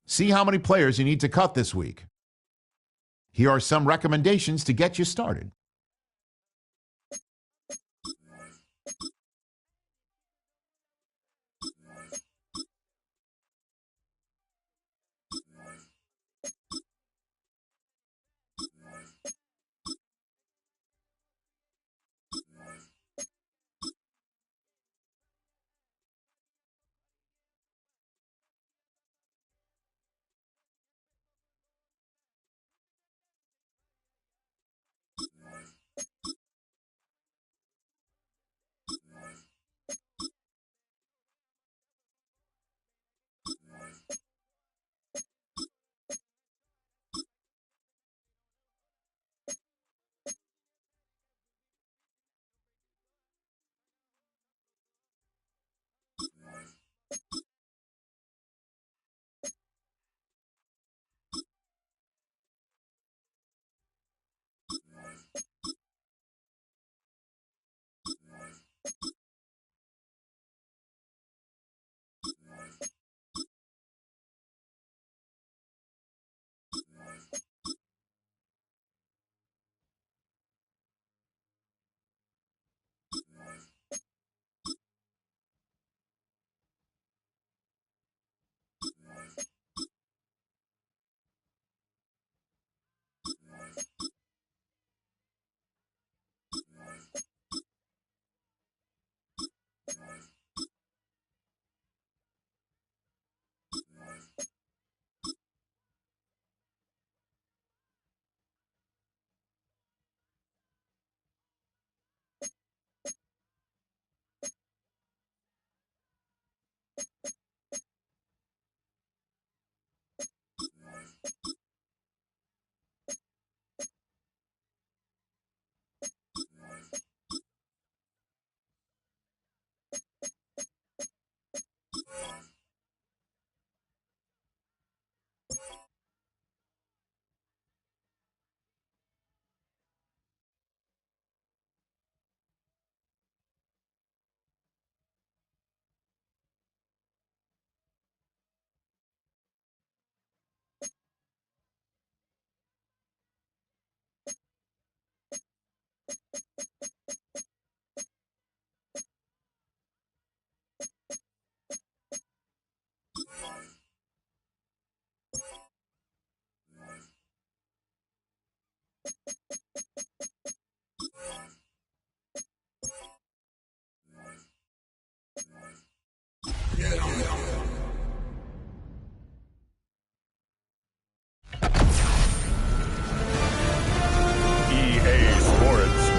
See how many players you need to cut this week. Here are some recommendations to get you started.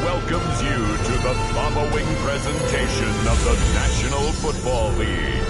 Welcomes you to the following presentation of the National Football League.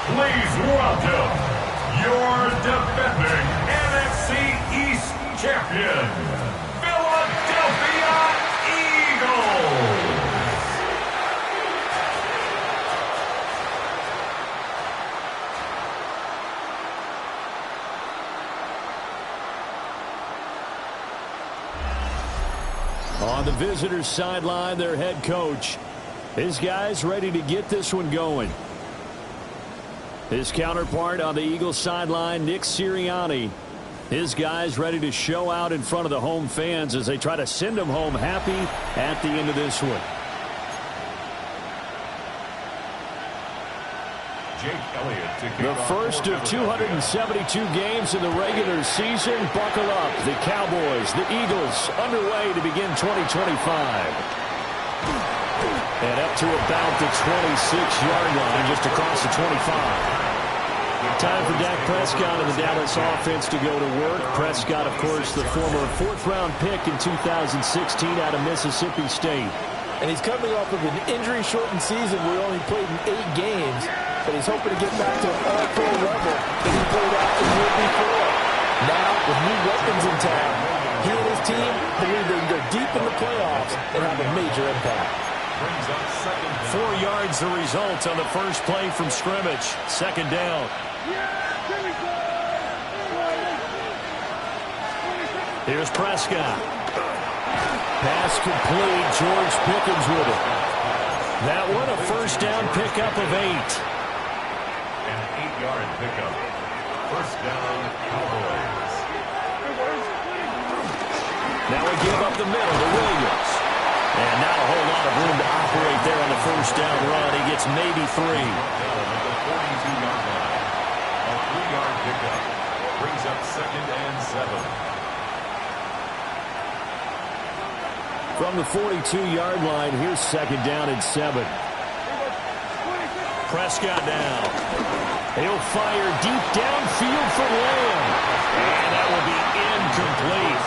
Please welcome your defending NFC East champion, Philadelphia Eagles. On the visitors' sideline, their head coach. His guys ready to get this one going. His counterpart on the Eagles sideline, Nick Sirianni. His guys ready to show out in front of the home fans as they try to send them home happy at the end of this one. The first of 272 games in the regular season. Buckle up. The Cowboys, the Eagles, underway to begin 2025. And up to about the 26-yard line, just across the 25. Time for Dak Prescott and the Dallas offense to go to work. Prescott, of course, the former fourth-round pick in 2016 out of Mississippi State. And he's coming off of an injury-shortened season where he only played in 8 games, but he's hoping to get back to an all-pro level that he played at the year before. Now, with new weapons in town, he and his team believe they can go deep in the playoffs and have a major impact. 4 yards the result on the first play from scrimmage. Second down. Here's Prescott. Pass complete. George Pickens with it. That one a first down pickup of 8. An 8-yard pickup. First down, Cowboys. Now we give up the middle to Williams. And not a whole lot of room to operate there on the first down run. He gets maybe 3. Down at the 42-yard line. A 3-yard pickup. Brings up second and 7. From the 42-yard line, here's second down and 7. Prescott now. He'll fire deep downfield for Lamb. And that will be incomplete.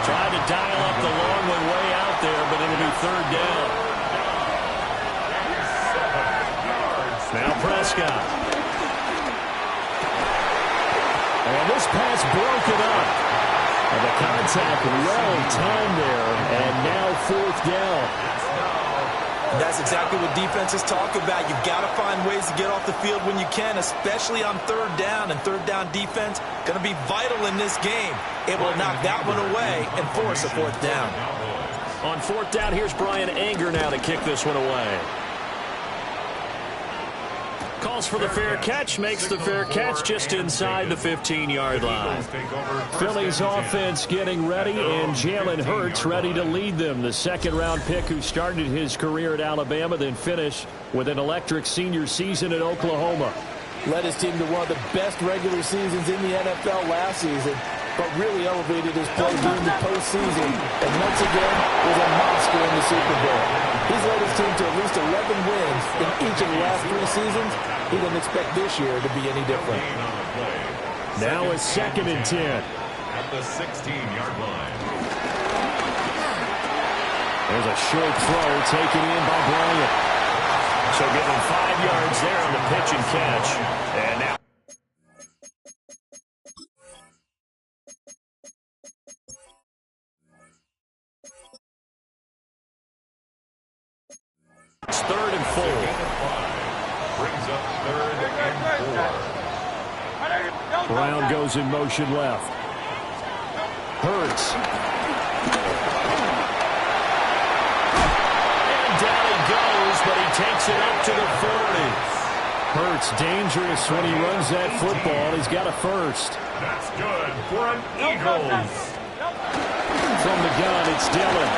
Tried to dial up the long one way out there, but it'll be third down. Now Prescott. And this pass broken up. And the contact well timed there, and now fourth down. And that's exactly what defenses talk about. You've got to find ways to get off the field when you can, especially on third down. And third down defense going to be vital in this game. Able to knock that one away and force a fourth down. On fourth down, here's Brian Anger now to kick this one away. Calls for the fair catch, makes the fair catch just inside the 15-yard line. Philly's offense getting ready, and Jalen Hurts ready to lead them. The second-round pick who started his career at Alabama, then finished with an electric senior season at Oklahoma. Led his team to one of the best regular seasons in the NFL last season, but really elevated his play during the postseason, and once again was a monster in the Super Bowl. He's led his team to at least 11 wins in each of the last 3 seasons. He didn't expect this year to be any different. Now it's second and 10. At the 16-yard line. There's a short throw taken in by Bryant. So give him 5 yards there on the pitch and catch. And now it's third and 4. Brings up third and 4. Brown goes in motion left. Hurts. And down he goes, but he takes it up to the 40. Hurts dangerous when he runs that football. He's got a first. That's good for an Eagles. From the gun, it's Dillon.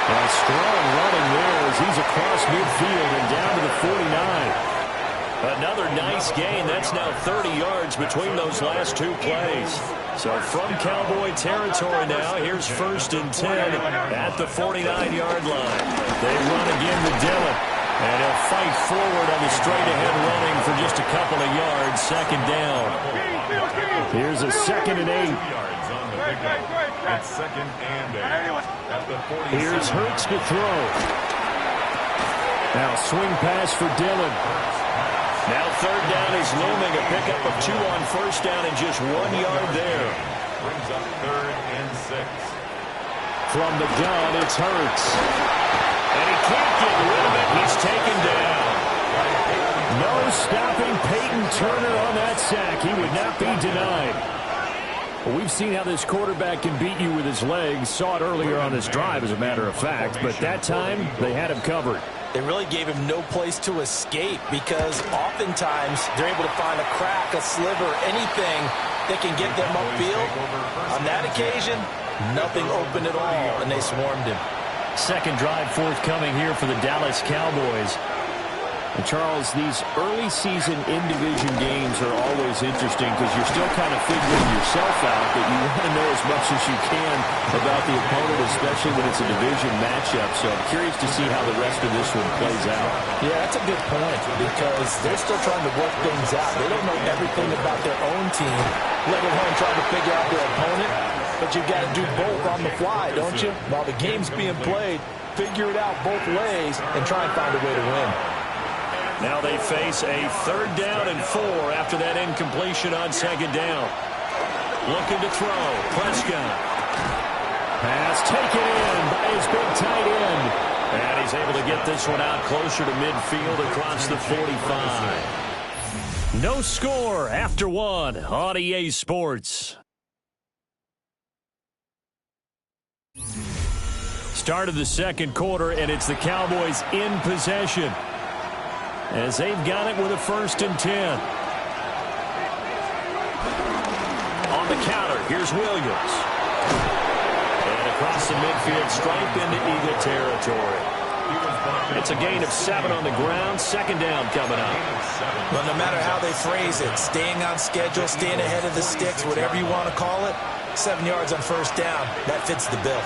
A strong running there as he's across midfield and down to the 49. Another nice gain. That's now 30 yards between those last 2 plays. So from Cowboy territory now, here's first and 10 at the 49-yard line. They run again to Dillon. And he'll fight forward on the straight-ahead running for just a couple of yards. Second down. Here's a second and 8. It's second and 8. At the 47. Here's Hurts to throw. Now swing pass for Dillon. Now third down is looming. A pickup of 2 on first down and just 1 yard there. Brings up third and 6. From the gun, it's Hurts. And he can't get rid of it. He's taken down. No stopping Peyton Turner on that sack. He would not be denied. Well, we've seen how this quarterback can beat you with his legs. Saw it earlier on this drive, as a matter of fact. But that time, they had him covered. They really gave him no place to escape because oftentimes they're able to find a crack, a sliver, anything that can get them upfield. On that occasion, nothing open at all, and they swarmed him. Second drive forthcoming here for the Dallas Cowboys. And Charles, these early season in-division games are always interesting because you're still kind of figuring yourself out, but you want to know as much as you can about the opponent, especially when it's a division matchup. So I'm curious to see how the rest of this one plays out. Yeah, that's a good point because they're still trying to work things out. They don't know everything about their own team, let alone trying to figure out their opponent. But you've got to do both on the fly, don't you? While the game's being played, figure it out both ways and try and find a way to win. Now they face a 3rd down and 4 after that incompletion on 2nd down. Looking to throw. Prescott. Pass taken in by his big tight end. And he's able to get this one out closer to midfield across the 45. No score after 1 on EA Sports. Start of the 2nd quarter, and it's the Cowboys in possession, as they've got it with a 1st and 10. On the counter, here's Williams. And across the midfield stripe into Eagle territory. It's a gain of 7 on the ground. 2nd down coming up. Well, no matter how they phrase it, staying on schedule, staying ahead of the sticks, whatever you want to call it, 7 yards on 1st down, that fits the bill.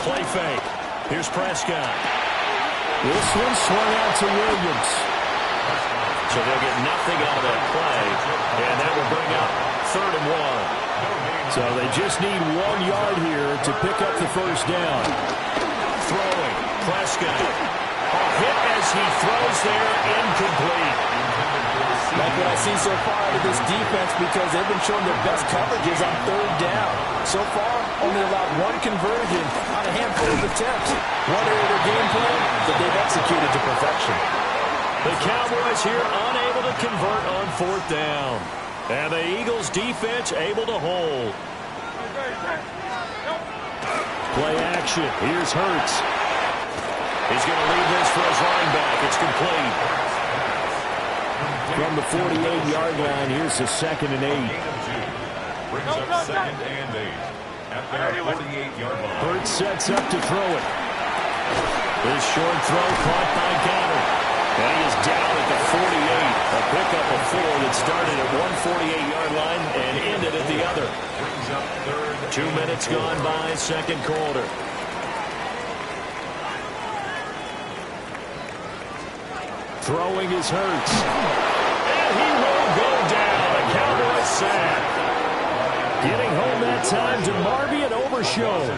Play fake. Here's Prescott. This one swung out to Williams. So they'll get nothing out of that play, and that will bring up 3rd and 1. So they just need 1 yard here to pick up the 1st down. Throwing. Prescott. A hit as he throws there, incomplete. Like what I see so far out of this defense because they've been showing their best coverages on 3rd down. So far, only allowed 1 conversion on a handful of attempts. One area of their game plan that they've executed to perfection. The Cowboys here unable to convert on 4th down. And the Eagles defense able to hold. Play action. Here's Hurts. He's going to leave this for his running back. It's complete. From the 48-yard line, here's the 2nd and 8. Brings up 2nd and 8 at their 48-yard line. Hurts sets up to throw it. His short throw caught by Goddard. And he is down at the 48. A pickup of 4 that started at one 48-yard line and ended at the other. Brings up 3rd. 2 minutes gone by, 2nd quarter. Throwing is Hurts. And he will go down. A Cowboys sack. Getting home that time to Marvin Overshown.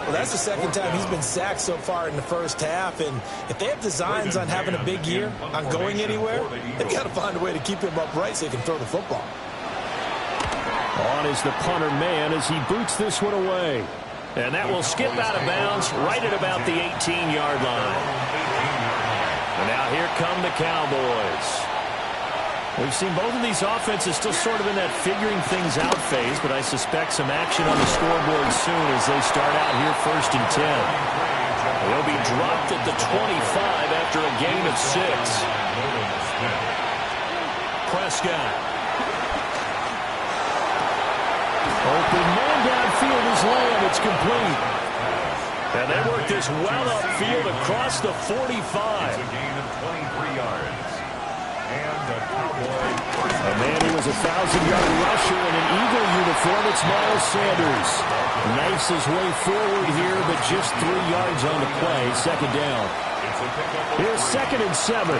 Well, that's the 2nd time he's been sacked so far in the 1st half, and if they have designs on having a big year, on going anywhere, they've got to find a way to keep him upright so he can throw the football. On is the punter man as he boots this one away. And that will skip out of bounds right at about the 18-yard line. And now here come the Cowboys. We've seen both of these offenses still sort of in that figuring things out phase, but I suspect some action on the scoreboard soon as they start out here 1st and 10. They'll be dropped at the 25 after a gain of 6. Prescott. Open man downfield is Lamb. It's complete. And they work this well upfield across the 45. It's a gain of 23 yards. And a Cowboy. A man who was a 1,000-yard rusher in an Eagle uniform. It's Miles Sanders. Knifes his way forward here, but just 3 yards on the play. 2nd down. Here's 2nd and 7.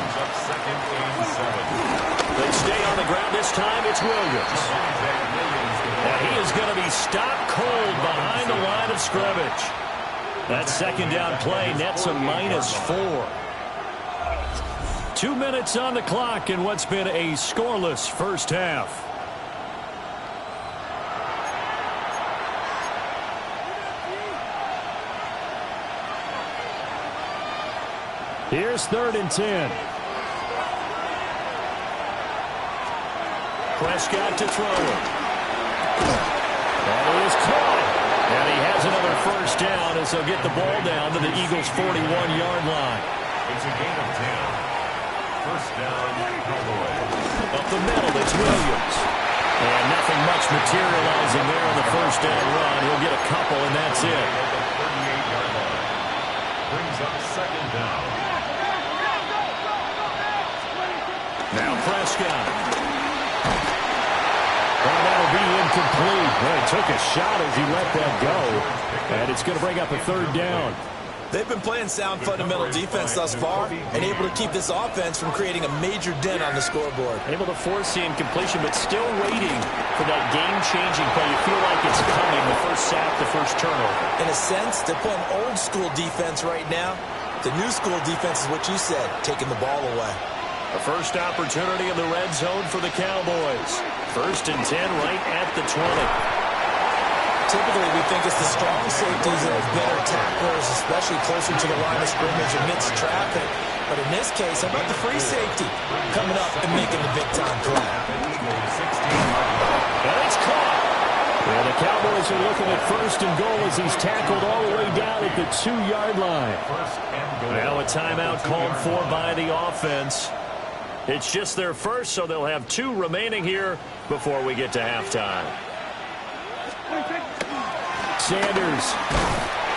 They stay on the ground this time. It's Williams. And he is going to be stopped cold behind the line of scrimmage. That 2nd down play nets a -4. 2 minutes on the clock in what's been a scoreless 1st half. Here's 3rd and 10. Prescott to throw it. And he is caught. And he has another 1st down as they'll get the ball down to the Eagles' 41-yard line. It's a gain of 10. 1st down, Cowboys. Up the middle, it's Williams. And nothing much materializing there on the 1st down run. He'll get a couple, and that's it. The 38-yard line. Brings up 2nd down. Prescott. And that'll be incomplete. Well, he took a shot as he let that go. And it's going to bring up a third down. They've been playing sound fundamental defense thus far and able to keep this offense from creating a major dent on the scoreboard. Able to force the incompletion, but still waiting for that game-changing play. You feel like it's coming, the first sack, the first turnover. In a sense, they're playing old-school defense right now. The new-school defense is what you said, taking the ball away. The first opportunity in the red zone for the Cowboys. 1st and 10 right at the 20. Typically, we think it's the strong safeties that are better tacklers, especially closer to the line of scrimmage amidst traffic. But in this case, how about the free safety coming up and making the big-time play? And it's caught. And the Cowboys are looking at 1st and goal as he's tackled all the way down at the 2-yard line. Now a timeout called for by the offense. It's just their first, so they'll have 2 remaining here before we get to halftime. Sanders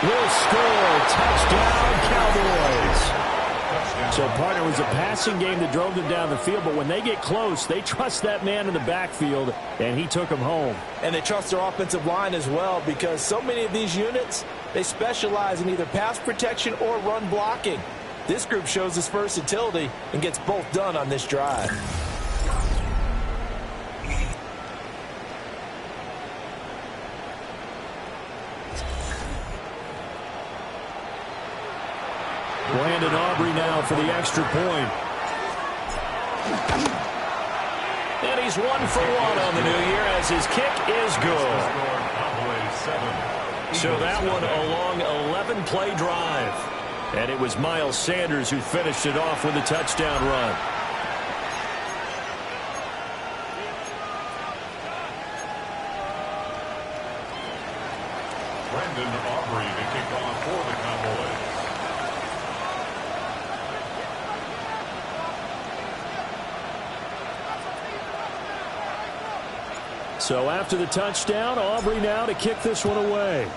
will score. Touchdown, Cowboys. So, partner, it was a passing game that drove them down the field, but when they get close, they trust that man in the backfield, and he took them home. And they trust their offensive line as well, because so many of these units, they specialize in either pass protection or run blocking. This group shows its versatility and gets both done on this drive. Brandon Aubrey now for the extra point. And he's 1 for 1 on the new year as his kick is good. So that one a long 11-play drive. And it was Miles Sanders who finished it off with a touchdown run. Brandon Aubrey to kick off for the Cowboys. So after the touchdown, Aubrey now to kick this one away.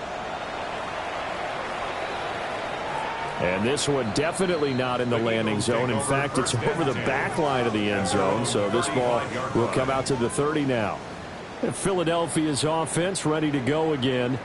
And this one definitely not in the landing zone. In fact, it's over the back line of the end zone. So this ball will come out to the 30 now. And Philadelphia's offense ready to go again.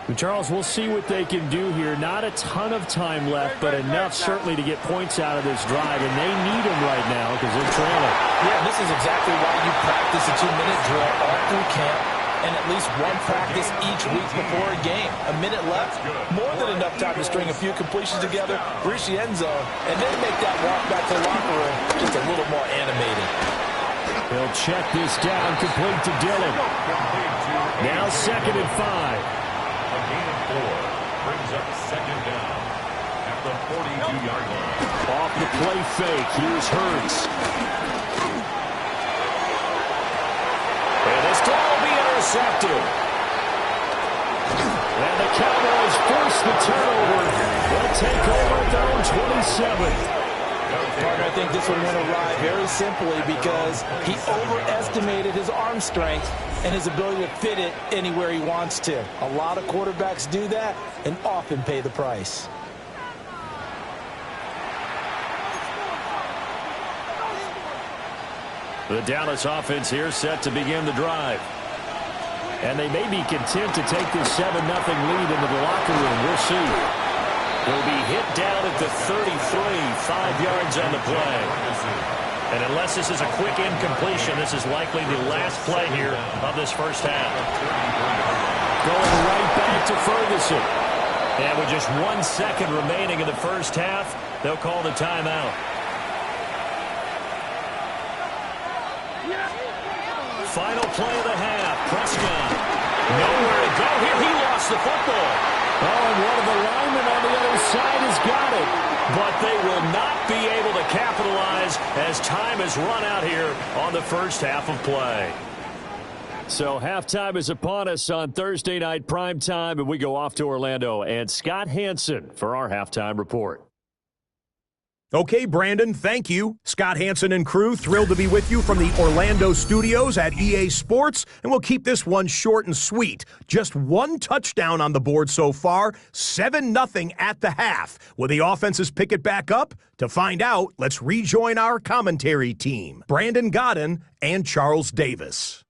And Charles, we'll see what they can do here. Not a ton of time left, but enough certainly to get points out of this drive. And they need them right now because they're trailing. Yeah, this is exactly why you practice a 2-minute drill all through camp and at least one practice each week before a game. A minute left, more than enough time to string a few completions together, reach the end zone, and then make that walk back to the locker room just a little more animated. He'll check this down, complete to Dillon. Now 2nd and 5. A gain of 4 brings up 2nd down at the 42-yard line. Off the play fake, here's Hurts. And this ball will be intercepted. And the Cowboys force the turnover. They'll take over at their own 27. Partner, I think this one went awry very simply because he overestimated his arm strength and his ability to fit it anywhere he wants to. A lot of quarterbacks do that and often pay the price. The Dallas offense here set to begin the drive. And they may be content to take this 7-0 lead into the locker room. We'll see. He'll be hit down at the 33, 5 yards on the play. And unless this is a quick incompletion, this is likely the last play here of this first half. Going right back to Ferguson. And with just 1 second remaining in the first half, they'll call the timeout. Final play of the half. Prescott. Nowhere to go here. He lost the football. Oh, and one of the linemen on the other side has got it. But they will not be able to capitalize as time has run out here on the first half of play. So halftime is upon us on Thursday night prime time, and we go off to Orlando. And Scott Hansen for our halftime report. Okay, Brandon, thank you. Scott Hansen and crew, thrilled to be with you from the Orlando studios at EA Sports, and we'll keep this one short and sweet. Just one touchdown on the board so far, 7-0 at the half. Will the offenses pick it back up? To find out, let's rejoin our commentary team, Brandon Godden and Charles Davis.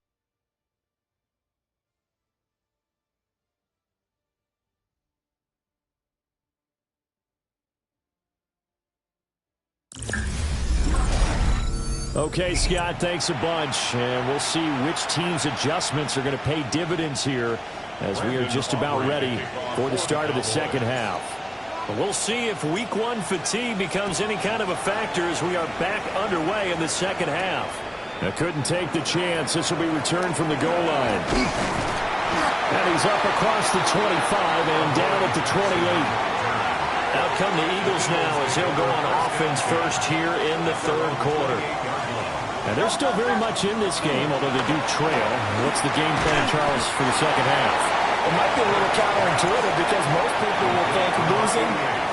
Okay, Scott, thanks a bunch. And we'll see which team's adjustments are going to pay dividends here as we are just about ready for the start of the second half. We'll see if week one fatigue becomes any kind of a factor as we are back underway in the second half. I couldn't take the chance. This will be returned from the goal line. And he's up across the 25 and down at the 28. Out come the Eagles now as he'll go on offense first here in the third quarter. And they're still very much in this game, although they do trail. What's the game plan, Charles, for the second half? It might be a little counterintuitive because most people will think losing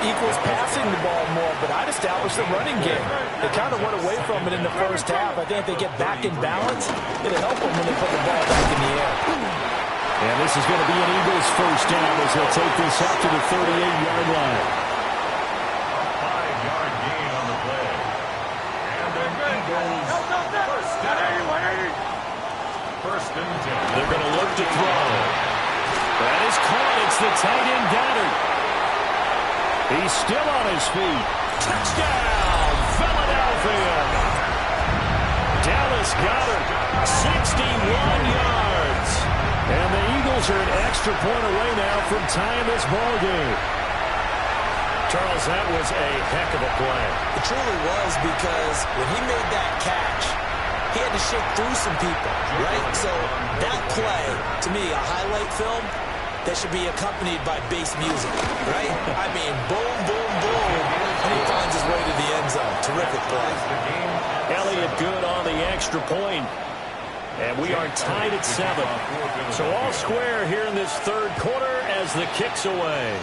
equals passing the ball more, but I'd establish the running game. They kind of went away from it in the first half. I think if they get back in balance, it'll help them when they put the ball back in the air. And this is going to be an Eagles first down as they'll take this up to the 38-yard line. They're going to look to throw. That is caught. It's the tight end Goddard. He's still on his feet. Touchdown, Philadelphia. Dallas Goddard, 61 yards. And the Eagles are an extra point away now from tying this ball game. Charles, that was a heck of a play. It truly was because when he made that catch, he had to shake through some people, right? So that play, to me, a highlight film that should be accompanied by bass music, right? I mean, boom, boom, boom, and he finds his way to the end zone. Terrific play. Elliott good on the extra point. And we are tied at 7. So all square here in this third quarter as the kick's away.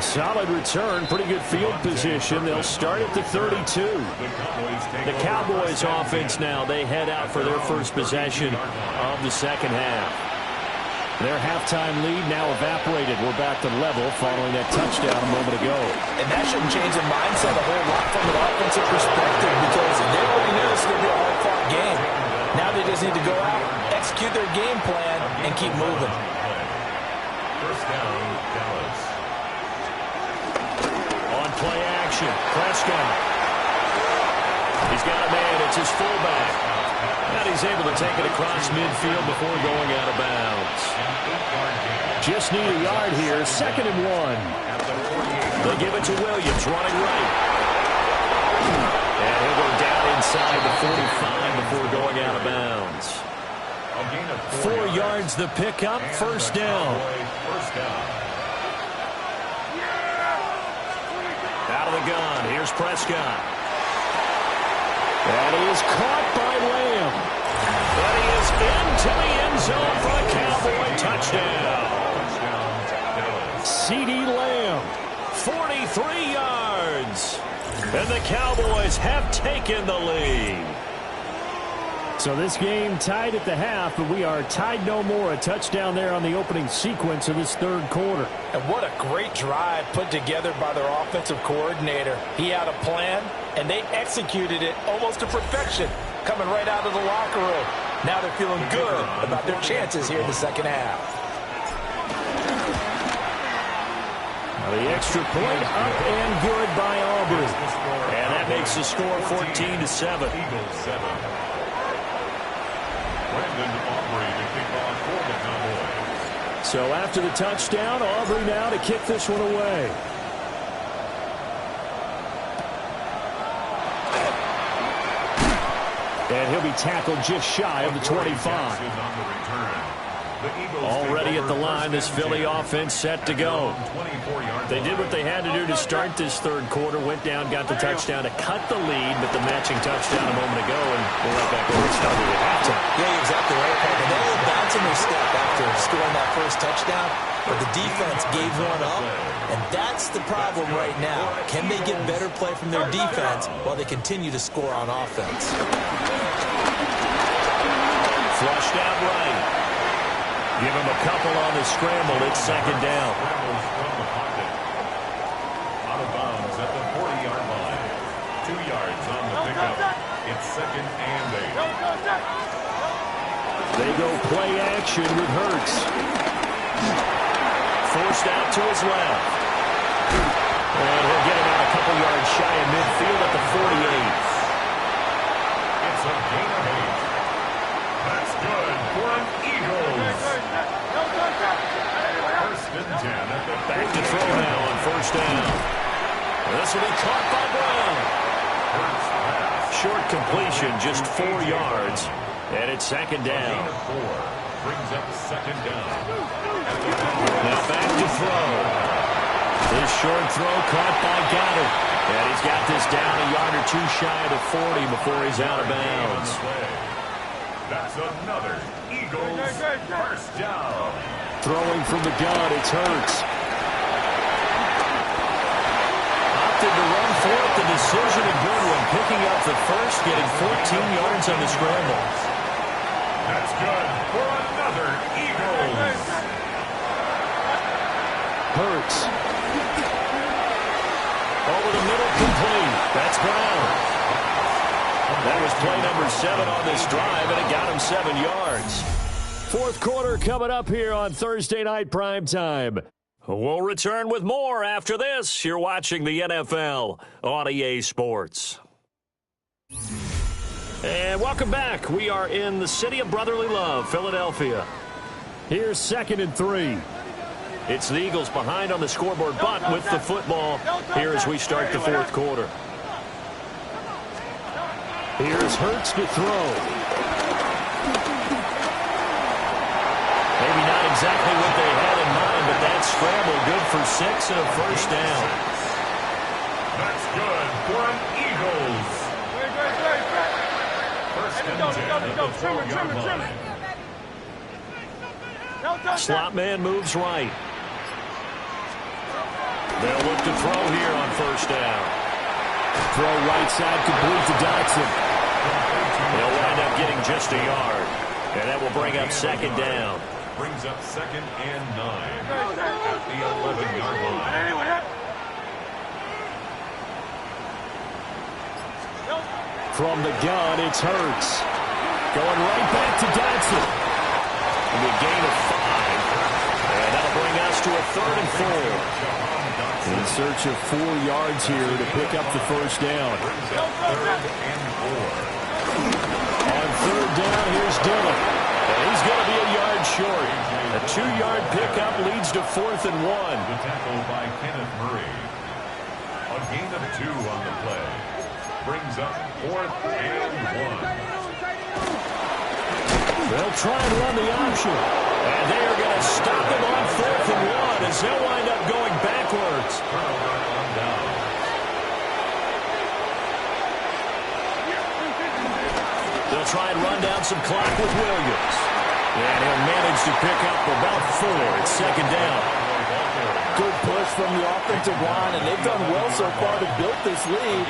Solid return, pretty good field position. They'll start at the 32. The Cowboys offense now, they head out for their first possession of the second half. Their halftime lead now evaporated. We're back to level following that touchdown a moment ago. And that shouldn't change the mindset a whole lot from an offensive perspective because they already knew this is going to be a hard-fought game. Now they just need to go out, execute their game plan, and keep moving. First down, Dallas. On play action, Prescott. He's got a man. It's his fullback. And he's able to take it across midfield before going out of bounds. Just need a yard here. 2nd and 1. They give it to Williams, running right. And he'll go down inside the 45 before going out of bounds. 4 yards the pickup, first down. Out of the gun, here's Prescott. And he is caught by Lamb. And he is into the end zone for a Cowboy touchdown. CeeDee Lamb, 43 yards. And the Cowboys have taken the lead. So this game tied at the half, but we are tied no more. A touchdown there on the opening sequence of this third quarter. And what a great drive put together by their offensive coordinator. He had a plan, and they executed it almost to perfection, coming right out of the locker room. Now they're feeling good about their chances here in the second half. The extra point up and good by Aubrey. And that makes the score 14-7. So after the touchdown, Aubrey now to kick this one away. And he'll be tackled just shy of the 25. Already at the line, this Philly offense set to go. They did what they had to do to start this third quarter, went down, got the touchdown to cut the lead, but the matching touchdown a moment ago, and we're right back where we started at halftime. Yeah, exactly right, Paul. They were bouncing their step after scoring that first touchdown, but the defense gave one up, and that's the problem right now. Can they get better play from their defense while they continue to score on offense? Flushed out right. Give him a couple on the scramble. It's second down. Out of bounds at the 40-yard line. 2 yards on the pickup. It's second and 8. They go play action with Hurts. Forced out to his left. And he'll get him out a couple yards shy of midfield at the 48. It's a gain of 8. That's good for an Eagles. First and 10 at the Back to throw now on first down. This will be caught by Brown. Short completion, just 4 yards. And it's second down. Gain of 4 brings up second down. Now back to throw. This short throw caught by Goddard. And he's got this down a yard or two shy of the 40 before he's out of bounds. That's another Eagles first down. Throwing from the gun, it's Hurts. Opted to run for it. The decision a good one. Picking up the first, getting 14 yards on the scramble. That's good for another Eagles. Hurts. Over the middle, complete. That's Brown. That was play number 7 on this drive, and it got him 7 yards. Fourth quarter coming up here on Thursday Night Primetime. We'll return with more after this. You're watching the NFL on EA Sports. And welcome back. We are in the city of brotherly love, Philadelphia. Here's second and 3. It's the Eagles behind on the scoreboard, but with the football here as we start the fourth quarter. Here's Hurts to throw. Maybe not exactly what they had in mind, but that scramble good for 6 and a first down. That's good for an Eagles. First and 10 at the 4-yard line. Slot man moves right. They'll look to throw here on first down. Throw right side complete to Dotson. They'll wind up getting just a yard. And that will bring up second down. Brings up second and 9 at the 11-yard line. From the gun, it's Hurts. Going right back to Dotson. And a gain of 5. And that'll bring us to a third and 4. In search of 4 yards here to pick up the first down. On third down, here's Dillon. And he's going to be a yard short. A 2-yard pickup leads to 4th and 1. The tackle by Kenneth Murray. A gain of 2 on the play. Brings up 4th and 1. They'll try and run the option. And they are going to stop him on 4th and 1 as they'll wind up going backwards. Turnover on down. They'll try and run down some clock with Williams. And he'll manage to pick up about 4. It's second down. Good push from the offensive line, and they've done well so far to build this lead.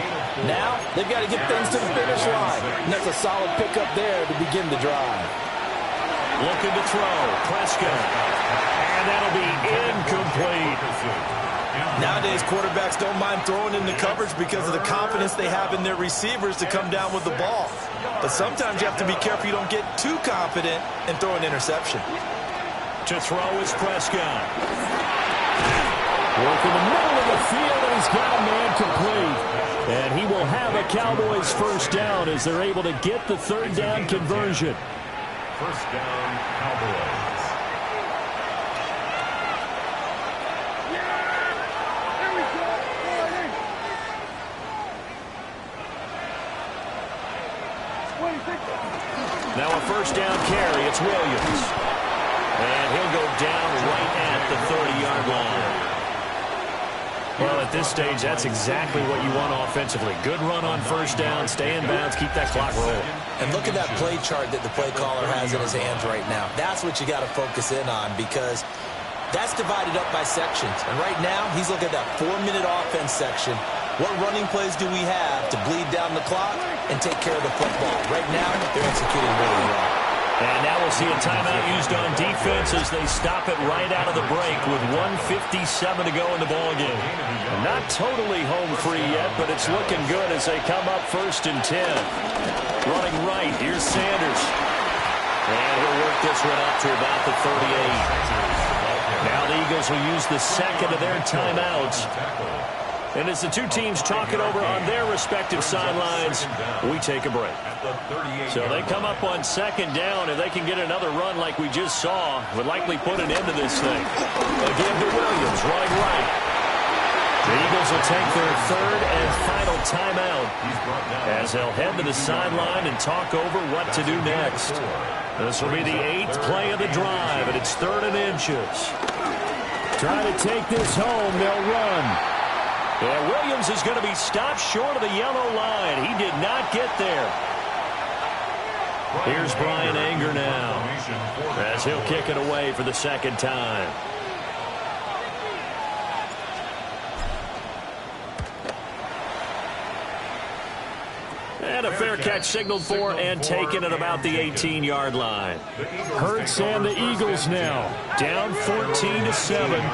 Now they've got to get things to the finish line. And that's a solid pickup there to begin the drive. Looking to throw. Prescott. And that'll be incomplete. Nowadays, quarterbacks don't mind throwing into coverage because of the confidence they have in their receivers to come down with the ball. But sometimes you have to be careful you don't get too confident and throw an interception. To throw is Prescott. Working the middle of the field, and he's got a man complete. And he will have a Cowboys first down as they're able to get the third down conversion. First down, Cowboys. Now a first down carry. It's Williams. And he'll go down right at the 30-yard line. Well, at this stage, that's exactly what you want offensively. Good run on first down, stay in bounds, keep that clock rolling. And look at that play chart that the play caller has in his hands right now. That's what you got to focus in on, because that's divided up by sections. And right now, he's looking at that 4-minute offense section. What running plays do we have to bleed down the clock and take care of the football? Right now, they're executing really well. And now we'll see a timeout used on defense as they stop it right out of the break with 1:57 to go in the ballgame. Not totally home free yet, but it's looking good as they come up 1st and 10. Running right, here's Sanders. And he'll work this one up to about the 38. Now the Eagles will use the second of their timeouts. And as the two teams talk it over on their respective sidelines, we take a break. So they come up on 2nd down. If they can get another run like we just saw, would likely put an end to this thing. Again to Williams, running right. The Eagles will take their 3rd and final timeout as they'll head to the sideline and talk over what to do next. This will be the 8th play of the drive, and it's 3rd and inches. Trying to take this home, they'll run. Yeah, Williams is going to be stopped short of the yellow line. He did not get there. Here's Brian Anger now as he'll kick it away for the 2nd time. And a fair catch signaled for and taken at about the 18-yard line. Hurts and the Eagles now down 14-7.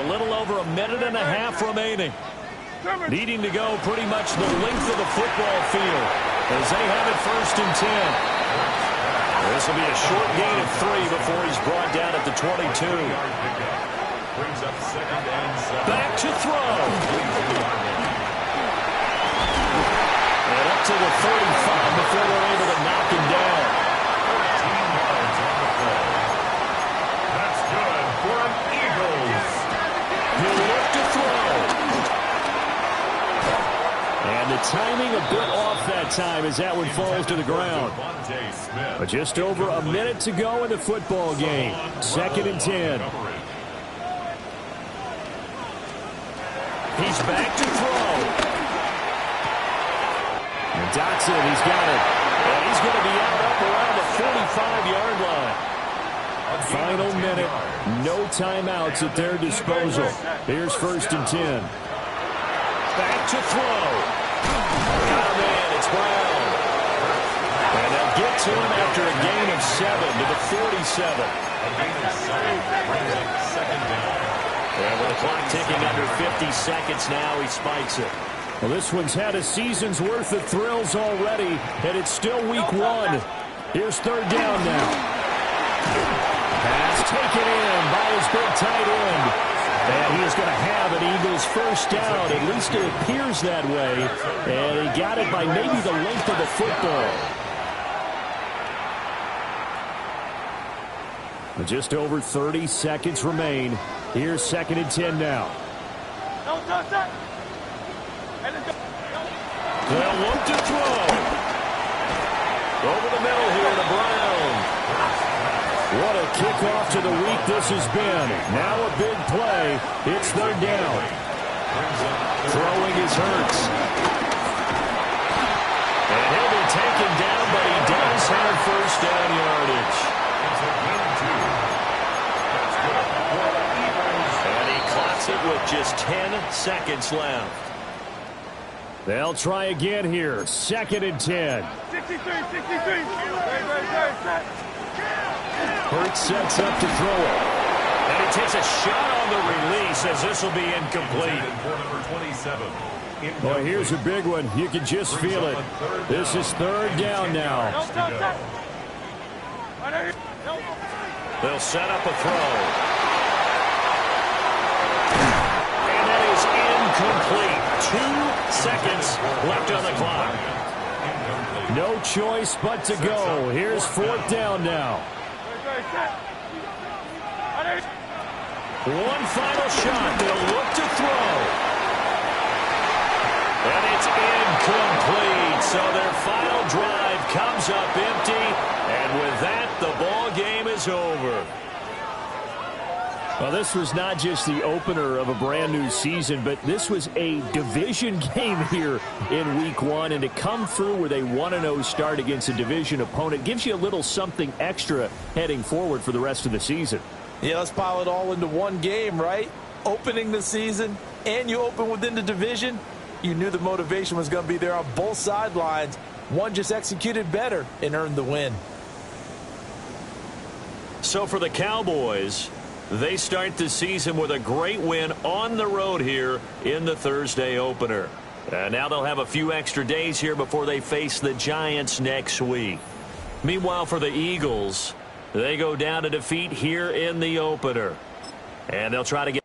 A little over a minute and a half remaining. Needing to go pretty much the length of the football field as they have it 1st and 10. This will be a short gain of 3 before he's brought down at the 22. Back to throw. And up to the 35 before they're able to knock him down. That's good for an Eagles. He'll look to throw. And the timing a bit off that time as that one falls to the ground. But just over a minute to go in the football game. 2nd and 10. He's back to throw. And Dotson, he's got it. And he's going to be out up around the 45-yard line. Final minute. No timeouts at their disposal. Here's 1st and 10. Back to throw. Got him in. It's Brown. And they'll get to him after a gain of 7 to the 47. A gain of 7 brings up 2nd down. And with the clock ticking under 50 seconds now, he spikes it. Well, this one's had a season's worth of thrills already, and it's still week 1. Here's 3rd down now. Pass taken in by his big tight end. And he is going to have an Eagles 1st down. At least it appears that way. And he got it by maybe the length of the football. Just over 30 seconds remain. Here's 2nd and 10 now. They'll look to throw. Over the middle here to Brown. What a kickoff to the week this has been. Now a big play. It's 3rd down. Throwing is Hurts. And he'll be taken down, but he does have 1st down yardage. And he clocks it with just 10 seconds left. They'll try again here. 2nd and 10. 63. Hurts sets up to throw it. And he takes a shot on the release as this will be incomplete. Well, here's a big one. You can just feel it. This is 3rd down now. They'll set up a throw. And that is incomplete. 2 seconds left on the clock. No choice but to go. Here's 4th down now. One final shot. They'll look to throw. And it's incomplete. So their final drive comes up empty. And with that, the ball game is over. Well, this was not just the opener of a brand new season, but this was a division game here in week 1. And to come through with a 1-0 start against a division opponent gives you a little something extra heading forward for the rest of the season. Yeah, let's pile it all into one game, right? Opening the season, and you open within the division. You knew the motivation was going to be there on both sidelines. One just executed better and earned the win. So for the Cowboys, they start the season with a great win on the road here in the Thursday opener. And now they'll have a few extra days here before they face the Giants next week. Meanwhile, for the Eagles, they go down to defeat here in the opener. And they'll try to get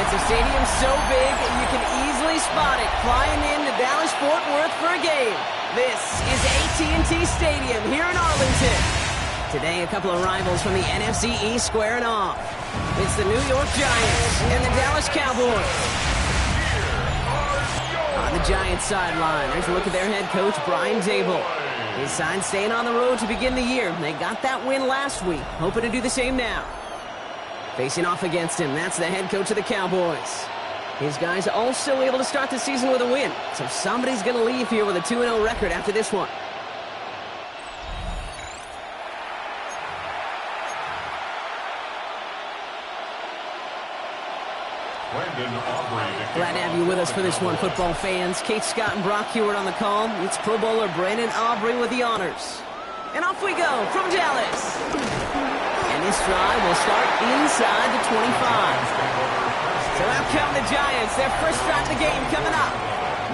It's a stadium so big you can easily spot it flying into Dallas-Fort Worth for a game. This is AT&T Stadium here in Arlington. Today, a couple of rivals from the NFC East squaring off. It's the New York Giants and the Dallas Cowboys. On the Giants sideline, there's a look at their head coach, Brian Dable. His side staying on the road to begin the year. They got that win last week, hoping to do the same now. Facing off against him, that's the head coach of the Cowboys. His guys also able to start the season with a win, so somebody's going to leave here with a 2-0 record after this one. Glad to have you with us for this one, football fans. Kate Scott and Brock Hewitt on the call. It's Pro Bowler Brandon Aubrey with the honors. And off we go from Dallas. And this drive will start inside the 25. So out come the Giants. Their first drive of the game coming up.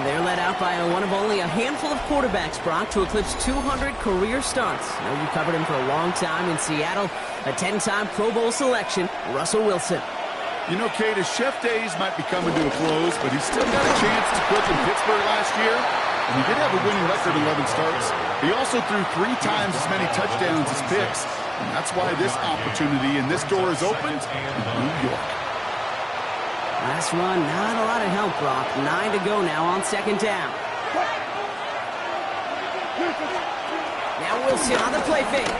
They're led out by one of only a handful of quarterbacks, Brock, to eclipse 200 career starts. I know you covered him for a long time in Seattle. A 10-time Pro Bowl selection, Russell Wilson. You know, Kate, his chef days might be coming to a close, but he still got a chance to cook in Pittsburgh last year. And he did have a winning record, 11 starts. He also threw 3 times as many touchdowns as picks. And that's why this opportunity and this door is opened in New York. Last run, not a lot of help, Brock. 9 to go now on second down. Now Wilson on the play fake.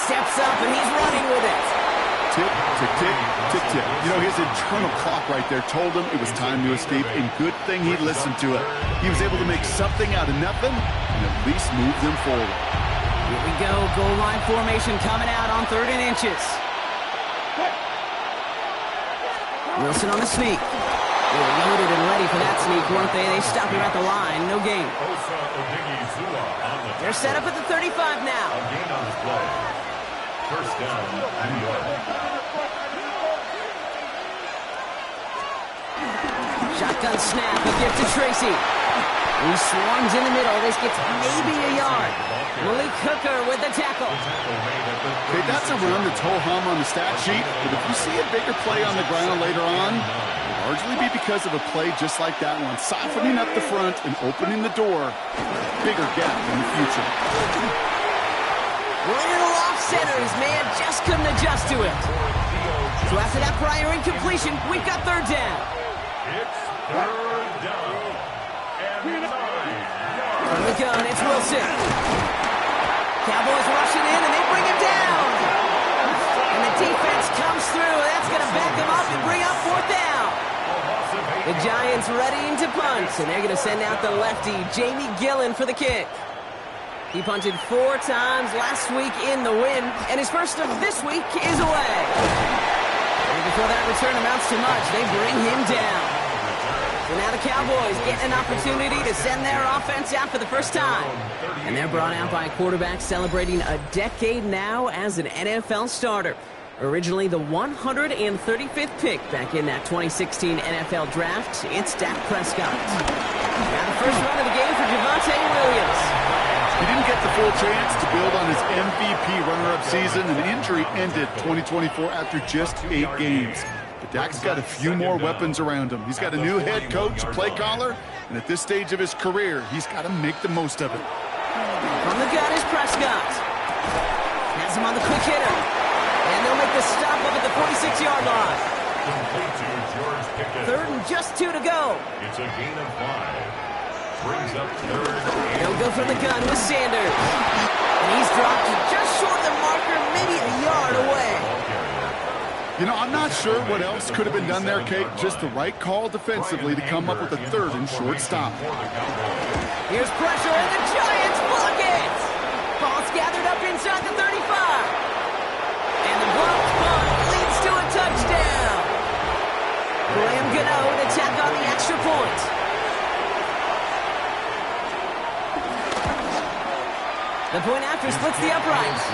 Steps up and he's running with it. Tick, tick, tick, tick, tick. You know, his internal clock right there told him it was time to escape, and good thing he listened to it. He was able to make something out of nothing and at least move them forward. Here we go, goal line formation coming out on 3rd and inches. Wilson on the sneak. They were loaded and ready for that sneak, weren't they? They stopped him at the line, no gain. They're set up at the 35 now. A gain on the play. First down, New York. Shotgun snap, a gift to Tracy. He swarms in the middle. This gets maybe a yard. Malik Hooker with the tackle. Okay, that's a run that's ho-hum on the stat sheet, but if you see a bigger play on the ground later on, it'll largely be because of a play just like that one, softening up the front and opening the door. Bigger gap in the future. Little off center. His man just couldn't adjust to it. So after that prior incompletion, we've got 3rd down. It's 3rd down. And 9 yards. From the gun, it's Wilson. Cowboys rushing in, and they bring him down. And the defense comes through. That's going to back them up and bring up 4th down. The Giants readying to punt, and they're going to send out the lefty, Jamie Gillen, for the kick. He punted 4 times last week in the win, and his first of this week is away. And before that return amounts to much, they bring him down. So now the Cowboys get an opportunity to send their offense out for the first time. And they're brought out by a quarterback celebrating a decade now as an NFL starter. Originally the 135th pick back in that 2016 NFL Draft, it's Dak Prescott. Now the first run of the game for Javonte Williams. He didn't get the full chance to build on his MVP runner-up season, and injury ended 2024 after just 8 games. But Dak's got a few more weapons around him. He's got a new head coach, a play caller, and at this stage of his career, he's got to make the most of it. From the gun is Prescott. Has him on the quick hitter. And they'll make the stop up at the 46-yard line. Complete to George Pickens. 3rd and just 2 to go. It's a gain of 5. Brings up 3rd. They'll go from the gun with Sanders. And he's dropped just short of the marker, maybe a yard away. You know, I'm not sure what else could have been done there, Kate. Just the right call defensively to come up with a 3rd and short stop. Here's pressure, and the Giants block it. Ball's gathered up inside the 35. And the blocked punt leads to a touchdown. after splits the uprights.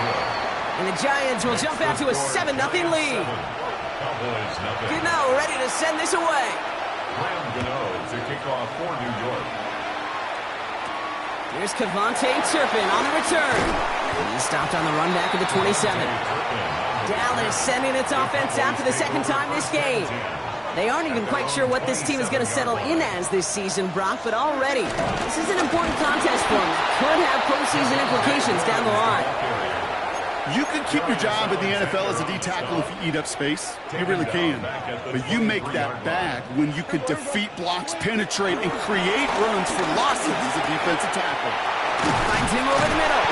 And the Giants will jump out to a 7-0 lead. Gano ready to send this away. Graham Gano to kick off for New York. Here's Cavante Turpin on the return. He's stopped on the run back at the 27. Dallas sending its offense out for the second time this game. They aren't even quite sure what this team is going to settle in as this season, Brock, but already this is an important contest for them that could have postseason implications down the line. You can keep your job in the NFL as a D tackle if you eat up space. You really can. But you make that bad when you could defeat blocks, penetrate, and create runs for losses as a defensive tackle. Finds him over the middle.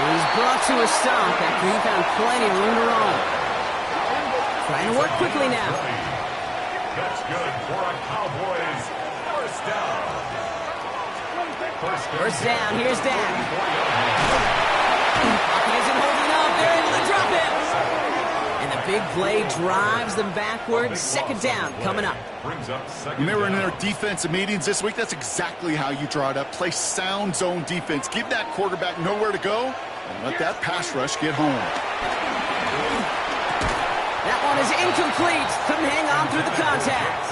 And he's brought to a stop after he found plenty of room to roam. Trying to work quickly now. That's good for a Cowboys first down. First down, here's Dak. He isn't holding up, they're able to drop him. And the big play drives them backwards. Second down coming up. When they were in their defensive meetings this week, that's exactly how you draw it up. Play sound zone defense. Give that quarterback nowhere to go and let that pass rush get home. That one is incomplete. Couldn't hang on through the contact.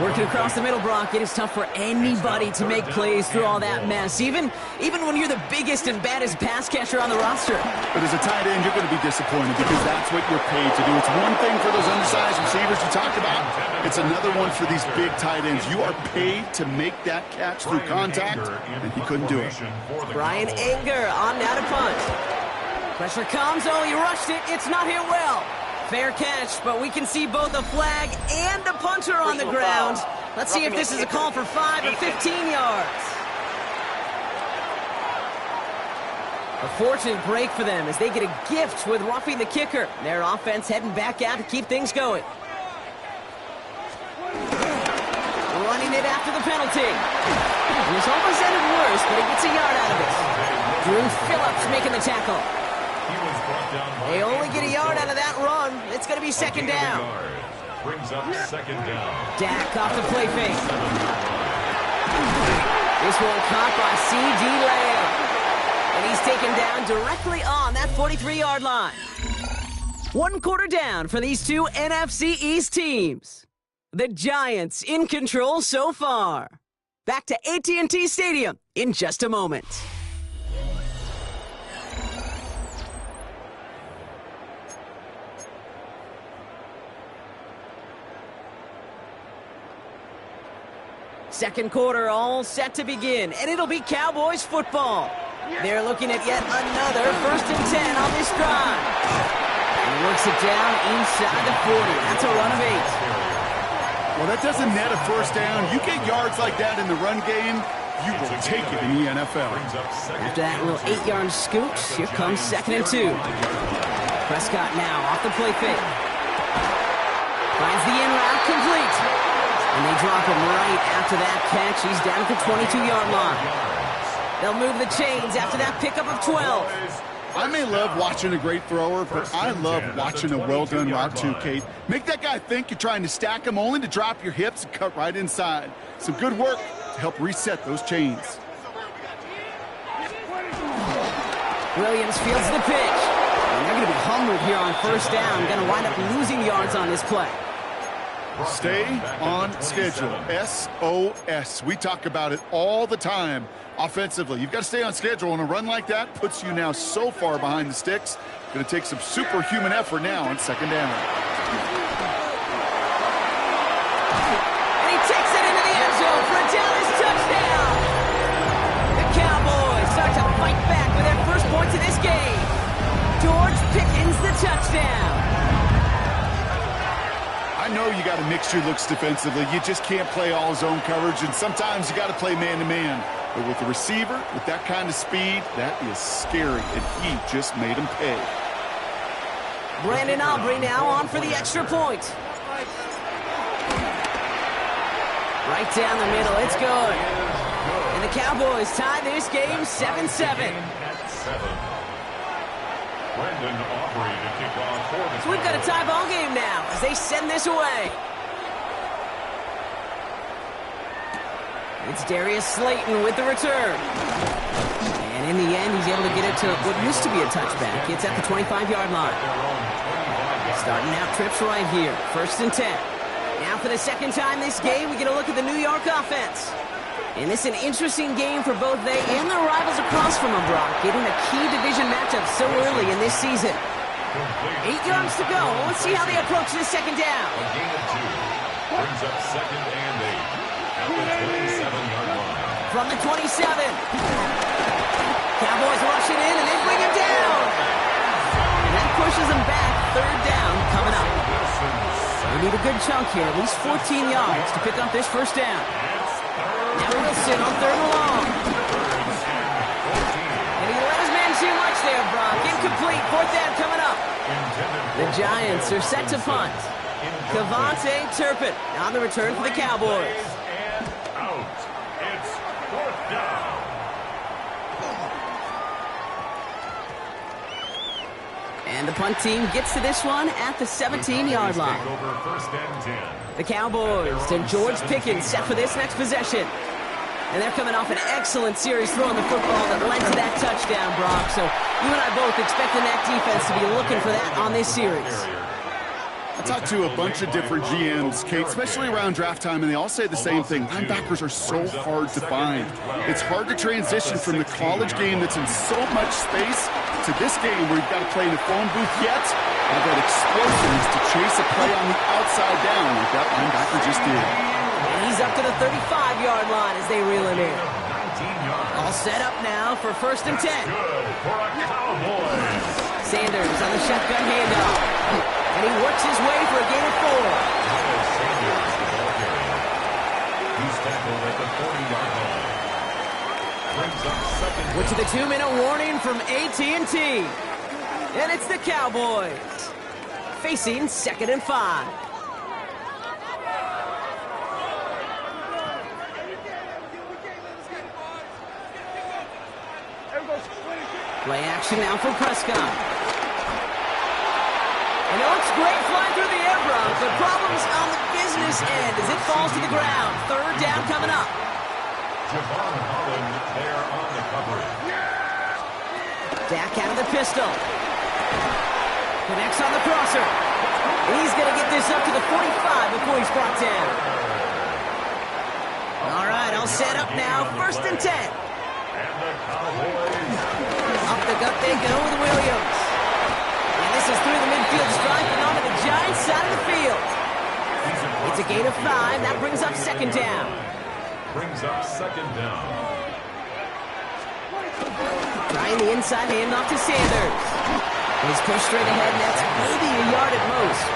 Working across the middle, Brock, it is tough for anybody to make plays through all that mess, even when you're the biggest and baddest pass catcher on the roster. But as a tight end, you're going to be disappointed because that's what you're paid to do. It's one thing for those undersized receivers you talked about. It's another one for these big tight ends. You are paid to make that catch through contact, and he couldn't do it. Brian Anger on now to punt. Pressure comes. Oh, he rushed it. It's not hit well. Fair catch, but we can see both a flag and a punter on the ground. Let's see if this is a call for 5 or 15 yards. A fortunate break for them as they get a gift with roughing the kicker. Their offense heading back out to keep things going. Running it after the penalty. And this almost ended worse, but he gets a yard out of it. Drew Phillips making the tackle. They only get a yard out of that run. It's going to be second down. Brings up second down. Dak off the play fake. This one caught by C.D. Lamb. And he's taken down directly on that 43-yard line. 1 quarter down for these two NFC East teams. The Giants in control so far. Back to AT&T Stadium in just a moment. Second quarter all set to begin, and it'll be Cowboys football. They're looking at yet another 1st and 10 on this drive. And works it down inside the 40. That's a run of 8. Well, that doesn't net a first down. You get yards like that in the run game, you will take it in the NFL. After that little 8-yard scoot, here comes 2nd and 2. Prescott now off the play fake. Finds the in route complete. And they drop him right after that catch. He's down at the 22-yard line. They'll move the chains after that pickup of 12. I may love watching a great thrower, but I love watching a well-done route too, Kate. Make that guy think you're trying to stack him only to drop your hips and cut right inside. Some good work to help reset those chains. Williams fields the pitch. And they're going to be humbled here on first down. Going to wind up losing yards on this play. Stay on schedule. SOS. We talk about it all the time offensively. You've got to stay on schedule, and a run like that puts you now so far behind the sticks. Going to take some superhuman effort now on second down. And he takes it into the end zone for a Dallas touchdown. The Cowboys start to fight back with their first points of this game. George Pickens the touchdown. I know you got to mix your looks defensively. You just can't play all zone coverage, and sometimes you got to play man-to-man. But with the receiver, with that kind of speed, that is scary, and he just made him pay. Brandon Aubrey now on for the extra point. Right down the middle, it's good. And the Cowboys tie this game 7-7. Brandon Aubrey to kick off for the So we've got a tie ball game now as they send this away. It's Darius Slayton with the return. And In the end, he's able to get it to what used to be a touchback. It's at the 25-yard line. Starting out trips right here. 1st and 10. Now for the second time this game, we get a look at the New York offense. And it's an interesting game for both they and their rivals across from them, Brock, getting a key division matchup so early in this season. 8 yards to go. Let's see how they approach this second down. A gain of 2. Brings up 2nd and 8 at the 27-yard line. From the 27. Cowboys rushing in, and they bring him down. And that pushes them back. 3rd down coming up. We need a good chunk here, at least 14 yards to pick up this 1st down. Now Wilson on 3rd and long. And he let his man too much there, Brock. Incomplete. 4th down coming up. The Giants are set to punt. Cavante Turpin on the return for the Cowboys. Out. It's 4th down. And the punt team gets to this one at the 17-yard line. Take over 1st and 10. The Cowboys and George Pickens set for this next possession. And they're coming off an excellent series throwing the football that led to that touchdown, Brock. So you and I both expecting that defense to be looking for that on this series. I talked to a bunch of different GMs, Kate, especially around draft time, and they all say the same thing. Linebackers are so hard to find. It's hard to transition from the college game that's in so much space to this game where you've got to play in a phone booth yet. I've got explosiveness to chase a play on the outside down like that linebacker just did. And he's up to the 35-yard line as they reel him in. All set up now for 1st and 10. Good for a Cowboys. Sanders on the shotgun handoff. And he works his way for a gain of 4. Sanders, the ball carrier. He's tackled at the 40-yard line. Brings up 2nd. Which is the 2-minute warning from AT&T. And it's the Cowboys facing 2nd and 5. Play action now for Prescott. And it looks great flying through the air, Brock, but problems on the business end as it falls to the ground. 3rd down coming up. Javon Holland there on the coverage. Dak out of the pistol. Connects on the crosser. And he's going to get this up to the 45 before he's brought down. All right, all set up now. 1st and 10. And the Cowboys. Up the gut they go with Williams. And this is through the midfield stripe and onto the Giants side of the field. It's a gain of 5. That brings up 2nd down. Brings up 2nd down. Trying the inside handoff to Sanders. He's pushed straight ahead, and that's maybe a yard at most.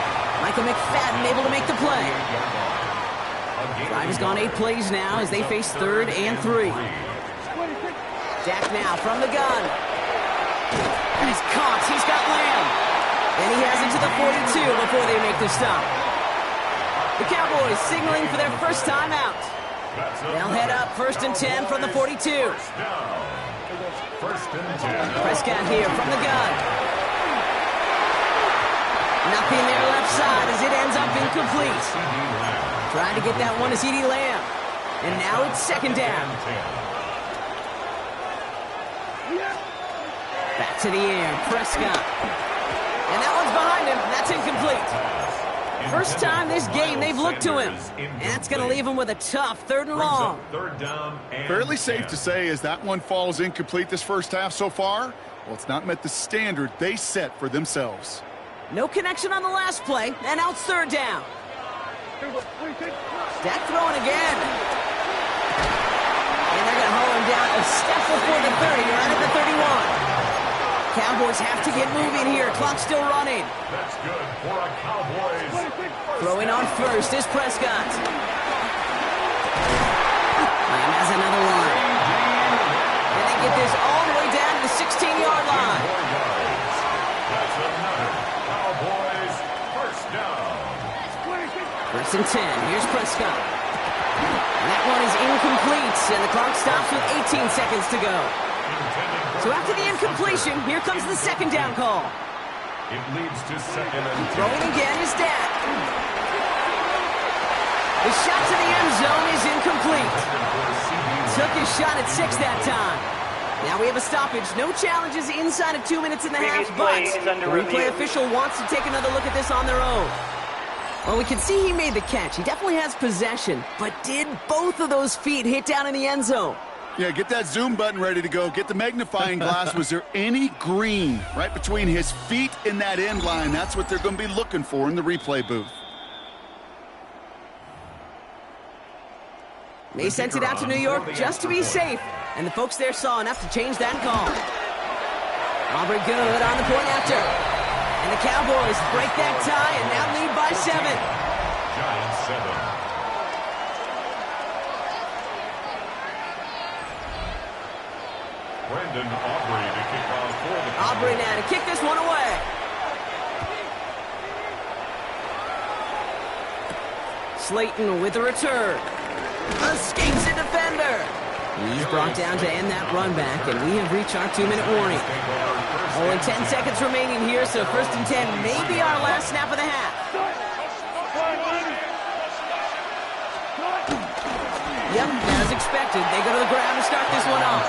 Michael McFadden able to make the play. Drive has gone 8 plays now as they face 3rd and 3. Dak now from the gun. And he's caught. He's got Lamb. And he has it to the 42 before they make the stop. The Cowboys signaling for their first time out. They'll head up 1st and 10 from the 42. 1st and 10. Prescott here from the gun. Nothing there left side as it ends up incomplete. Trying to get that one to CeeDee Lamb. And now it's 2nd down. Back to the air, Prescott. And that one's behind him. That's incomplete. First time this game they've looked to him. And that's going to leave him with a tough 3rd and long. 3rd down and Fairly safe to say as that one falls incomplete this first half so far. Well, it's not met the standard they set for themselves. No connection on the last play, and now it's 3rd down. Dak throwing again. And they're going to haul him down a step before the 30, right at the 31. Cowboys have to get moving here. Clock's still running. that's good for a Cowboys. Throwing on first is Prescott. And has another one. And they get this all the way down to the 16-yard line. That's another Cowboys 1st down. 1st and 10. Here's Prescott. And that one is incomplete, and the clock stops with 18 seconds to go. So after the incompletion, here comes the 2nd down call. It leads to 2nd and 10. Throwing again is Dak. The shot to the end zone is incomplete. Took his shot at 6 that time. Now we have a stoppage. No challenges inside of 2 minutes and a half, but the replay official wants to take another look at this on their own. Well, we can see he made the catch. He definitely has possession, but did both of those feet hit down in the end zone? Yeah, get that zoom button ready to go. Get the magnifying glass. Was there any green right between his feet and that end line? That's what they're going to be looking for in the replay booth. They sent it out to New York just to be safe, and the folks there saw enough to change that call. Aubrey good on the point after. And the Cowboys break that tie and now lead by 7. Giants 7. Brandon Aubrey to kick off for the Aubrey now to kick this one away. Slayton with the return. Escapes a defender. He's brought down to end that run back, and we have reached our 2-minute warning. Only 10 seconds remaining here, so 1st and 10 may be our last snap of the half. Yep, as expected, they go to the ground to start this one off.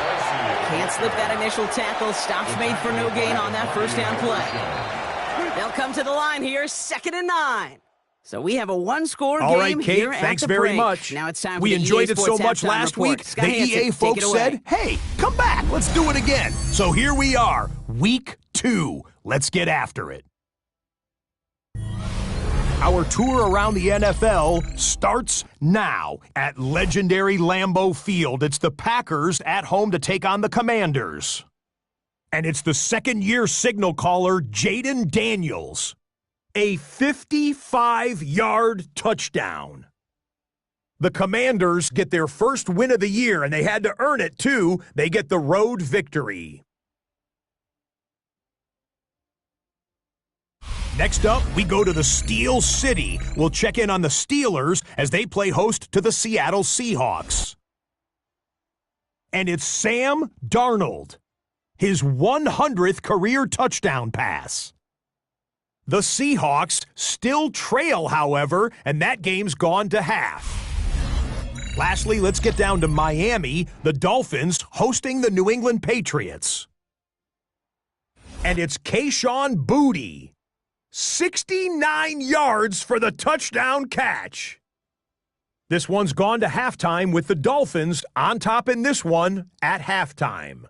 Can't slip that initial tackle. Stops made for no gain on that first down play. They'll come to the line here, 2nd and 9. So we have a one-score game. All right, Kate, here thanks at the very break. much. Now it's time for we the enjoyed EA it so Sports much halftime last report. week. Scott The Hansen, EA folks take it away. said, hey, come back. Let's do it again. So here we are, week 2. Let's get after it. Our tour around the NFL starts now at legendary Lambeau Field. It's the Packers at home to take on the Commanders. And it's the second-year signal caller, Jaden Daniels. A 55-yard touchdown. The Commanders get their first win of the year, and they had to earn it, too. They get the road victory. Next up, we go to the Steel City. We'll check in on the Steelers as they play host to the Seattle Seahawks. And it's Sam Darnold. His 100th career touchdown pass. The Seahawks still trail, however, and that game's gone to half. Lastly, let's get down to Miami, the Dolphins hosting the New England Patriots. And it's Kayshon Boutte. 69 yards for the touchdown catch. This one's gone to halftime with the Dolphins on top in this one at halftime.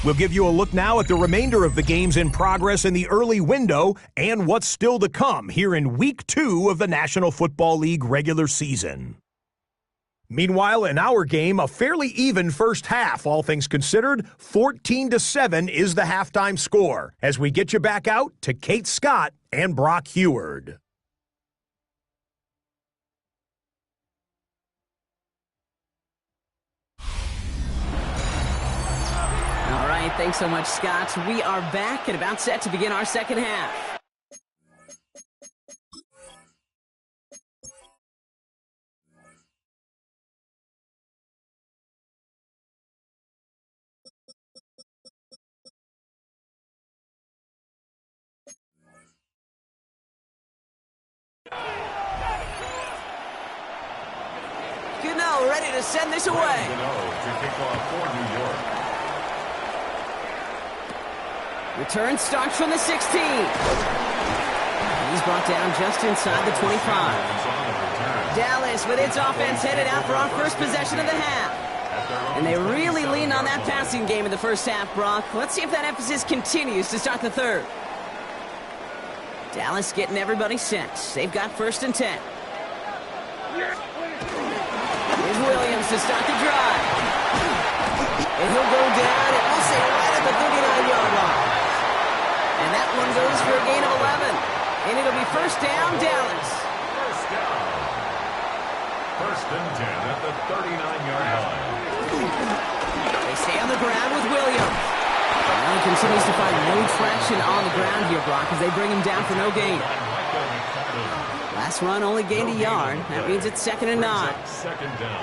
We'll give you a look now at the remainder of the games in progress in the early window and what's still to come here in Week 2 of the National Football League regular season. Meanwhile, in our game, a fairly even first half, all things considered. 14-7 is the halftime score as we get you back out to Kate Scott and Brock Heward. All right, thanks so much, Scott. We are back and about set to begin our second half. Gano ready to send this away. Gano to kick off for New York. Return starts from the 16. He's brought down just inside the 25. Dallas with its offense headed out for our first possession of the half. And they really leaned on that passing game in the first half, Brock. Let's see if that emphasis continues to start the third. Dallas getting everybody set. They've got 1st and 10. Here's Williams to start the drive. And he'll go down, and we'll say right at the 39-yard line. And that one goes for a gain of 11. And it'll be 1st down, Dallas. 1st down. 1st and 10 at the 39-yard line. They stay on the ground with Williams. Now he continues to find no traction on the ground here, Brock, as they bring him down for no gain. Last run only gained a yard. That means it's 2nd and 9. 2nd down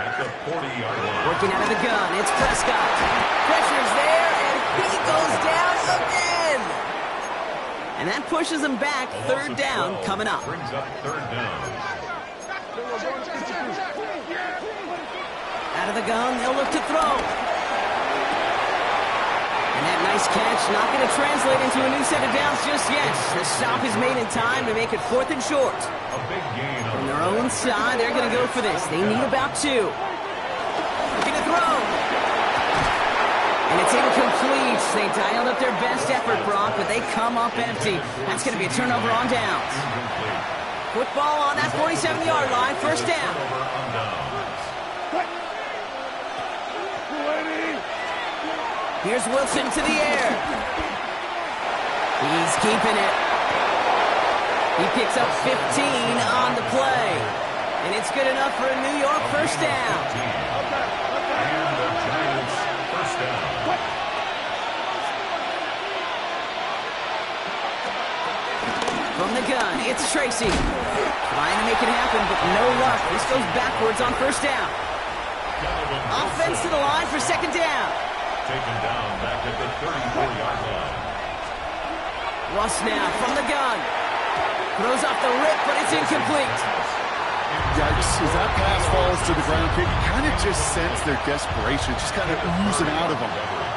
at the 40-yard line. Working out of the gun, it's Prescott. Pressure's there, and he goes down again. And that pushes them back. Third down coming up. Brings up third down. Out of the gun, they'll look to throw. And that nice catch not going to translate into a new set of downs just yet. The stop is made in time to make it 4th and short. A big gain On their own side, they're going to go for this. They need about 2. Looking to throw. And it's incomplete. They dialed up their best effort, Brock, but they come up empty. That's going to be a turnover on downs. Football on that 47-yard line. First down. Here's Wilson to the air. He's keeping it. He picks up 15 on the play. And it's good enough for a New York first down. And the Giants first down. From the gun, it's Tracy. Trying to make it happen, but no luck. This goes backwards on first down. Offense to the line for second down. Taken down back at the 34-yard line. Russ now from the gun. Throws off the rip, but it's incomplete. Yikes, as that pass falls to the ground, you kind of just sense their desperation, just kind of oozing out of them.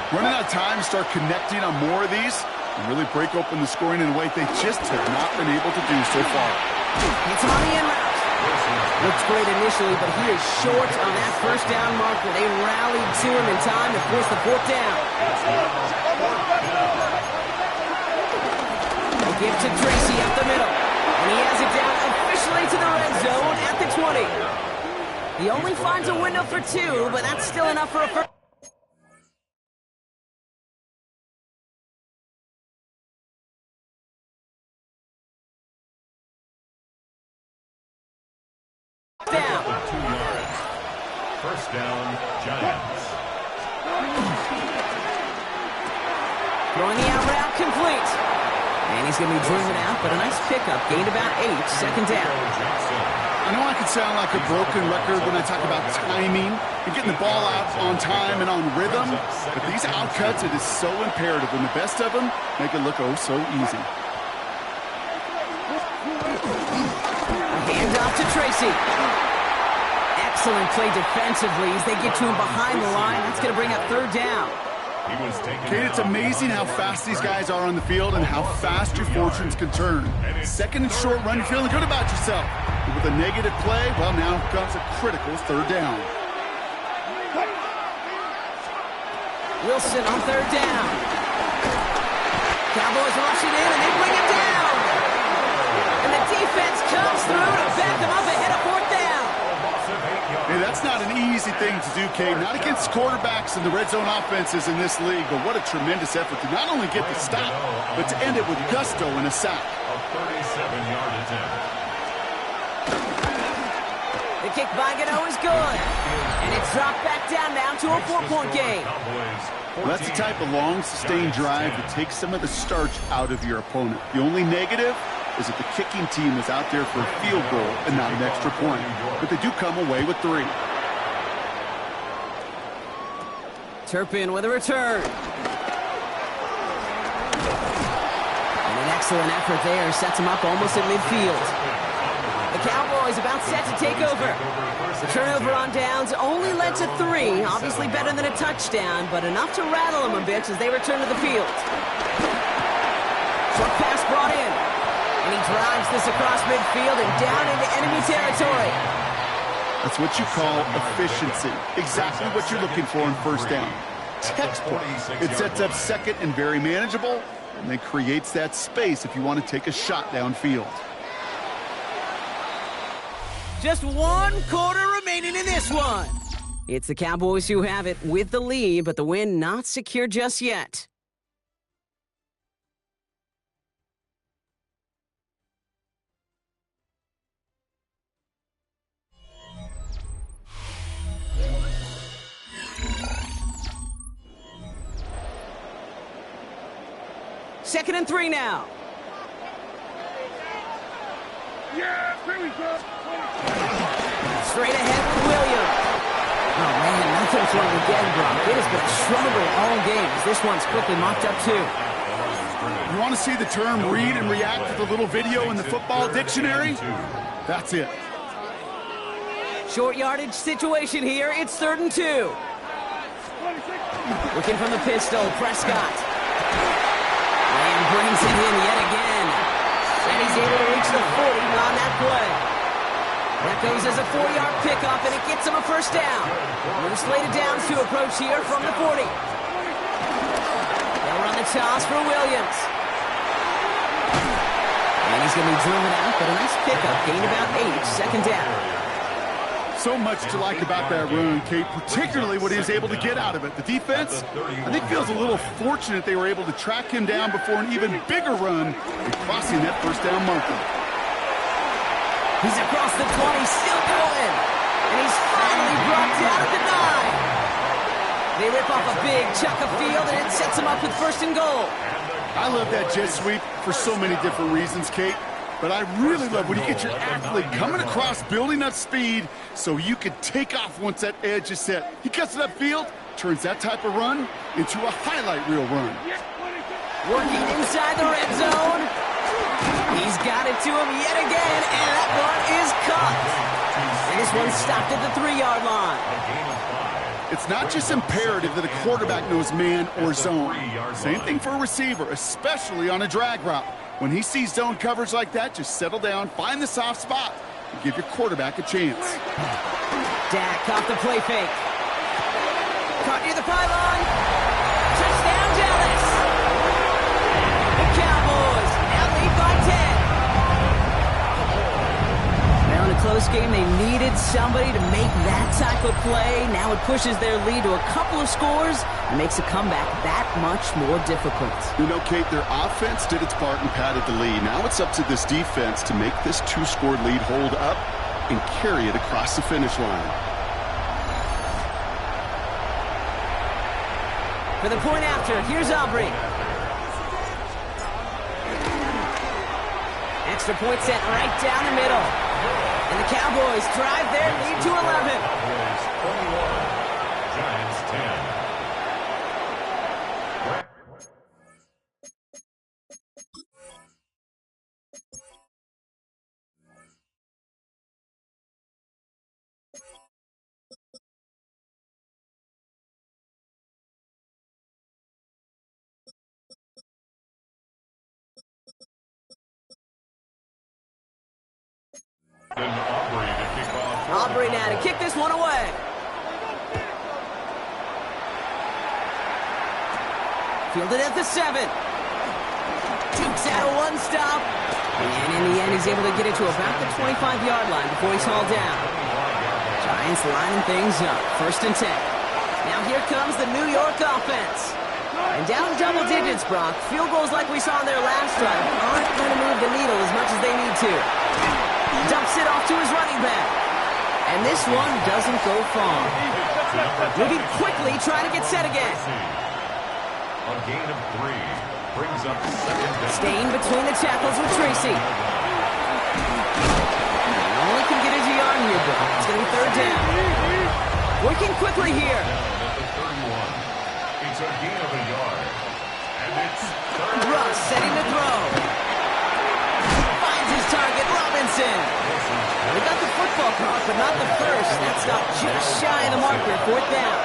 Running out of time to start connecting on more of these and really break open the scoring in a way they just have not been able to do so far. It's on the in route. Looks great initially, but he is short on that first down marker. They rallied to him in time to force the 4th down. They give to Tracy up the middle. And he has it down officially to the red zone at the 20. He only finds a window for 2, but that's still enough for a first down. 2 yards. First down, Giants. Throwing the out route complete. And he's going to be driven out, but a nice pickup. Gained about 8. Second down. I know I can sound like a broken record when I talk about timing and getting the ball out on time and on rhythm, but these outcuts, it is so imperative, and the best of them make it look oh so easy. Hand off to Tracy. Excellent play defensively as they get to him behind the line. That's going to bring up third down. Kate, it's amazing how fast these guys are on the field and how fast your fortunes can turn. Second and short run, you're feeling good about yourself. But with a negative play, well, now comes a critical third down. Wilson on third down. Cowboys rushing in, and they bring him down. And the defense comes through to back them up ahead of 4th down. Hey, that's not an easy thing to do, Kate. Not against quarterbacks and the red zone offenses in this league, but what a tremendous effort to not only get the stop, but to end it with gusto and a sack. A 37-yard attempt. The kick by Gano is good. And it's dropped back down now to a 4-point game. Well, that's the type of long, sustained drive that takes some of the starch out of your opponent. The only negative is that the kicking team is out there for a field goal and not an extra point. But they do come away with 3. Turpin with a return. And an excellent effort there. Sets him up almost at midfield. The Cowboys about set to take over. The turnover on downs only led to 3. Obviously better than a touchdown, but enough to rattle them a bit as they return to the field. Short pass brought in. And he drives this across midfield and down into enemy territory. That's what you call efficiency. Exactly what you're looking for in first down. Textbook. It sets up second and very manageable, and then creates that space if you want to take a shot downfield. Just 1 quarter remaining in this one. It's the Cowboys who have it with the lead, but the win not secure just yet. Second and 3 now. Yeah, here we go. Straight ahead with Williams. Oh, man, nothing's wrong again, Brock. It has been a struggle all game as this one's quickly mocked up, too. You want to see the term read and react with a little video in the football dictionary? That's it. Short yardage situation here. It's 3rd and 2. Looking from the pistol, Prescott. And brings it in yet again. And he's able to reach the 40 on that play. That goes as a 4-yard pickup, and it gets him a first down. Moves slated downs to approach here from the 40. They'll run the toss for Williams. And he's going to be driven out, but a nice pickup. Gained about 8, second down. So much to like about that run, Kate, particularly what he was able to get out of it. The defense, I think, feels a little fortunate they were able to track him down before an even bigger run and crossing that first down marker. He's across the 20, still going. And he's finally brought down at the 9. They rip off a big chunk of field, and it sets him up with 1st and goal. I love that jet sweep for so many different reasons, Kate. But I really love when you get your athlete coming across, building up speed, so you can take off once that edge is set. He cuts it upfield, turns that type of run into a highlight reel run. Working inside the red zone. He's got it to him yet again, and that one is caught. And this one stopped at the 3-yard line. It's not just imperative that a quarterback knows man or zone. Same thing for a receiver, especially on a drag route. When he sees zone coverage like that, just settle down, find the soft spot, and give your quarterback a chance. Dak off the play fake. Caught near the pylon. Touchdown, Dallas. The Cowboys now lead by 10. Now in a close game, they needed somebody to make that type of play. Now it pushes their lead to a couple of scores and makes a comeback that much more difficult. You know, Kate, their offense did its part and padded the lead. Now it's up to this defense to make this 2-score lead hold up and carry it across the finish line. For the point after, here's Aubrey. Extra point set right down the middle. And the Cowboys drive their lead to 11. Giants 10. Aubrey now to kick this one away. Fielded at the 7. Dukes out a one stop. And in the end, he's able to get it to about the 25-yard line before he's hauled down. Giants lining things up. 1st and 10. Now here comes the New York offense. And down double digits, Brock. Field goals like we saw on their last drive aren't going to move the needle as much as they need to. Dumps it off to his running back. And this one doesn't go far. Moving quickly, trying to get set again. A gain of 3 brings up 2nd down. Staying between the tackles with Tracy. Only can get his yard here, but it's going to be 3rd down. Working quickly here. At the 31. It's a gain of a yard. And it's 3rd. Russ setting to throw. Finds his target, Robinson. They got the football caught, but not the first. That stopped just shy of the marker. 4th down.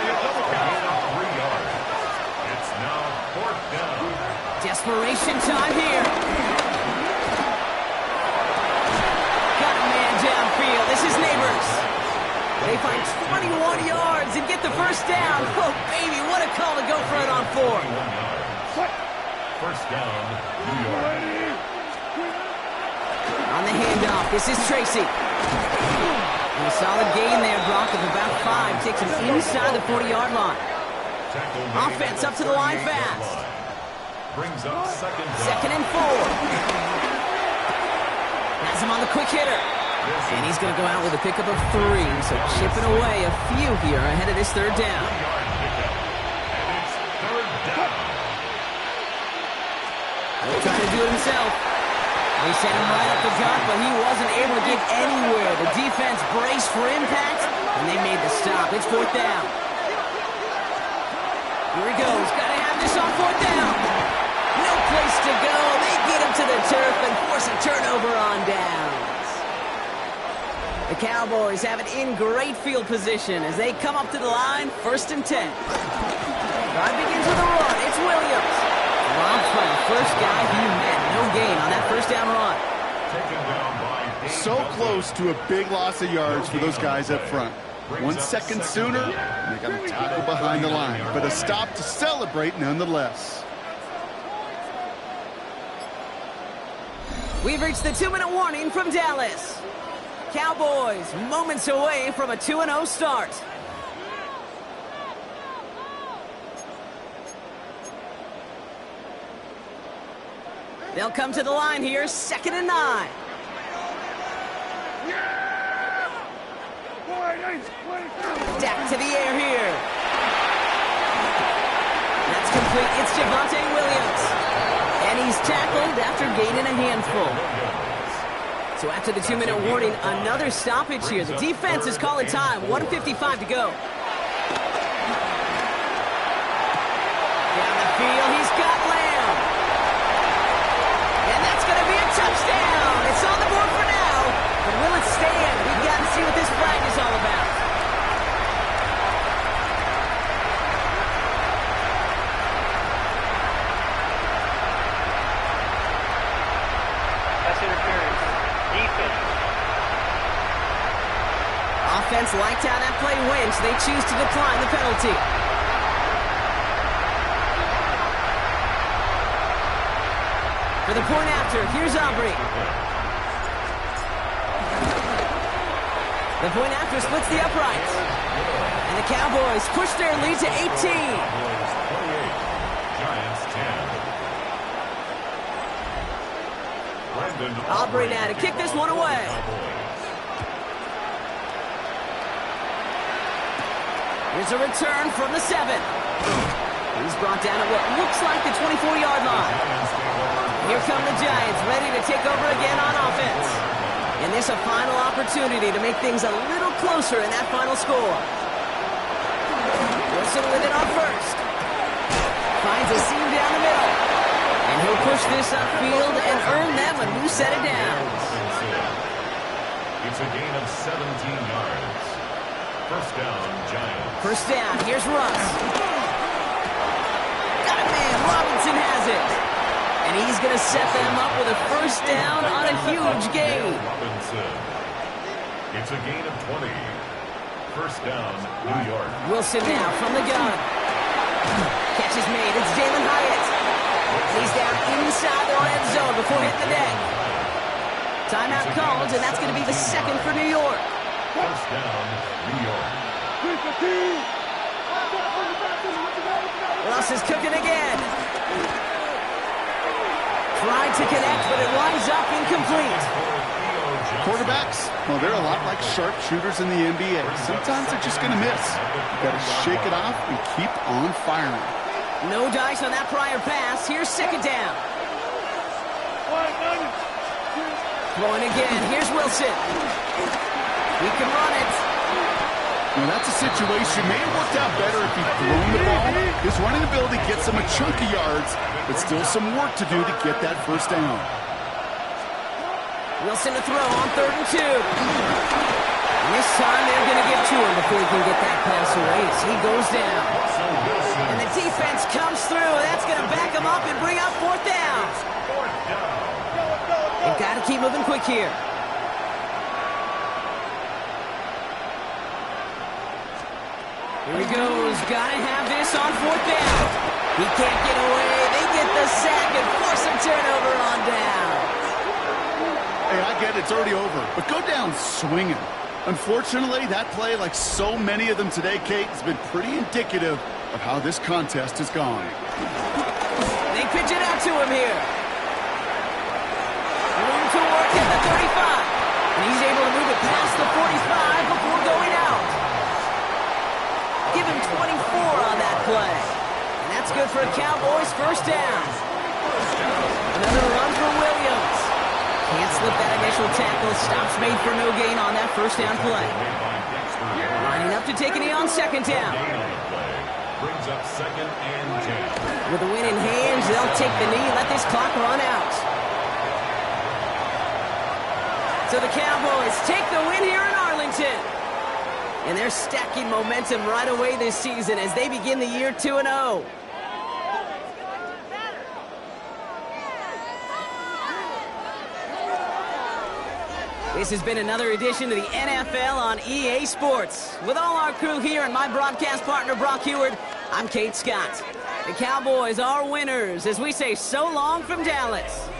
It's now 4th down. Desperation time here. Got a man downfield. This is Neighbors. They find 21 yards and get the first down. Oh, baby, what a call to go for it on 4. 1st down, New York. On the handoff, this is Tracy. And a solid gain there, Brock, of about 5. Takes him inside the 40-yard line. Offense up to the line fast. Brings up 2nd down. 2nd and 4. Has him on the quick hitter. And he's going to go out with a pickup of 3. So chipping away a few here ahead of this 3rd down. And it's 3rd down. Trying to do it himself. They sent him right up the gut, but he wasn't able to get anywhere. The defense braced for impact, and they made the stop. It's 4th down. Here he goes. Got to have this on 4th down. No place to turf and force a turnover on downs. The Cowboys have it in great field position as they come up to the line, 1st and 10. Drive begins with a run. It's Williams. Robbed by the first guy he met. No gain on that 1st down run. So close to a big loss of yards for those guys up front. 1 second sooner, and they got a tackle behind the line. But a stop to celebrate nonetheless. We've reached the 2-minute warning from Dallas. Cowboys moments away from a 2-0 start. They'll come to the line here, 2nd and 9. Back to the air here. That's complete. It's Javonte Williams. And he's tackled after gaining a handful. So after the 2-minute warning, another stoppage here. The defense is calling time. 1:55 to go. Down the field, he's got Lamb. And that's going to be a touchdown. It's on the board for now. But will it stand? We've got to see what this flag is all about. Offense liked how that play went, so they choose to decline the penalty. For the point after, here's Aubrey. The point after splits the uprights. And the Cowboys push their lead to 18. Aubrey now to kick this one away. Here's a return from the 7. He's brought down at what looks like the 24-yard line. Here come the Giants, ready to take over again on offense. And this a final opportunity to make things a little closer in that final score. Wilson with it on 1st. Finds a seam down the middle. And he'll push this upfield and earn them a new set of downs. It's a gain of 17 yards. 1st down, Giants. 1st down, here's Russ. Got it, man. Robinson has it. And he's going to set them up with a 1st down on a huge gain. Robinson. It's a gain of 20. 1st down, New York. Wilson now from the gun. Catch is made. It's Jalen Hyatt. He's down inside the red zone before hitting the deck. Timeout called, and that's going to be the 2nd for New York. 1st down, New York. Russ is cooking again. Tried to connect, but it winds up incomplete. Quarterbacks, well, they're a lot like sharpshooters in the NBA. Sometimes they're just going to miss. You've got to shake it off and keep on firing. No dice on that prior pass. Here's 2nd down. Throwing again. Here's Wilson. He can run it. Well, that's a situation. May have worked out better if he'd thrown the ball. His running ability gets him a chunk of yards, but still some work to do to get that 1st down. Wilson to throw on 3rd and 2. This time they're going to get to him before he can get that pass away as he goes down. And the defense comes through. That's going to back him up and bring up 4th down. They've got to keep moving quick here. Here he goes. Got to have this on 4th down. He can't get away. They get the sack and force a turnover on down. Hey, I get it. It's already over. But go down swinging. Unfortunately, that play, like so many of them today, Kate, has been pretty indicative of how this contest has gone. They pitch it out to him here. Room to work at the 35. And he's able to move it past the 45 before going out. Give him 24 on that play. And that's good for a Cowboys 1st down. Another run for Williams. Can't slip that initial tackle. Stops made for no gain on that 1st down play. Lining up to take a knee on 2nd down. Brings up 2nd and 10. With the win in hand, they'll take the knee and let this clock run out. So the Cowboys take the win here in Arlington. And they're stacking momentum right away this season as they begin the year 2-0. This has been another edition of the NFL on EA Sports. With all our crew here and my broadcast partner, Brock Heward, I'm Kate Scott. The Cowboys are winners as we say so long from Dallas.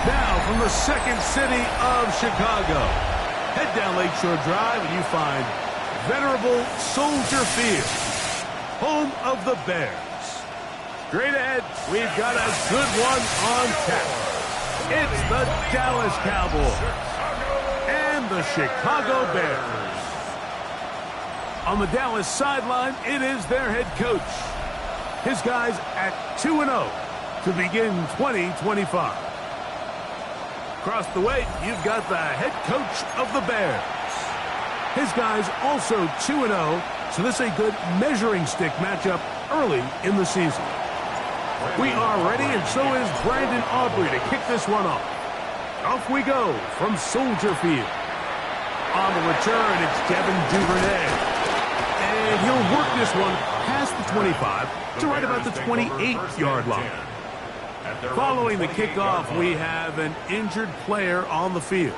Now from the second city of Chicago, head down Lakeshore Drive and you find venerable Soldier Field, home of the Bears. Straight ahead, we've got a good one on tap. It's the Dallas Cowboys and the Chicago Bears. On the Dallas sideline, it is their head coach. His guys at 2-0 to begin 2025. Across the way, you've got the head coach of the Bears. His guys also 2-0, so this is a good measuring stick matchup early in the season. We are ready, and so is Brandon Aubrey to kick this one off. Off we go from Soldier Field. On the return, it's Devin Duvernay. And he'll work this one past the 25 to right about the 28-yard line. Following the kickoff, we have an injured player on the field.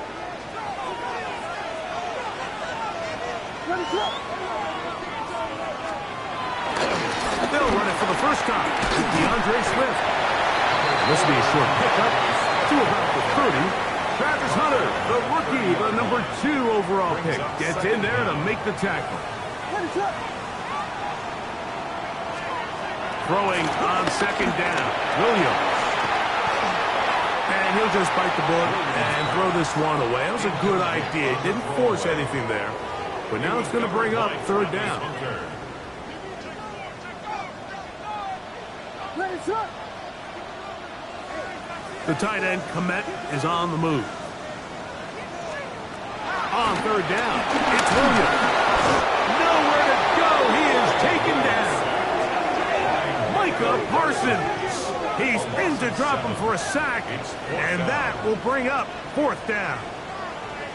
They'll run it for the first time with DeAndre Swift. This will be a short pickup to about the 30. Travis Hunter, the rookie, the number 2 overall pick, gets in there to make the tackle. Throwing on second down, Williams. And he'll just bite the bullet and throw this one away. That was a good idea. Didn't force anything there. But now it's going to bring up third down. The tight end, Komet, is on the move. On third down, it's Williams. Nowhere to go. He is taken down. Micah Parsons. He's in to drop him for a sack, and that will bring up fourth down.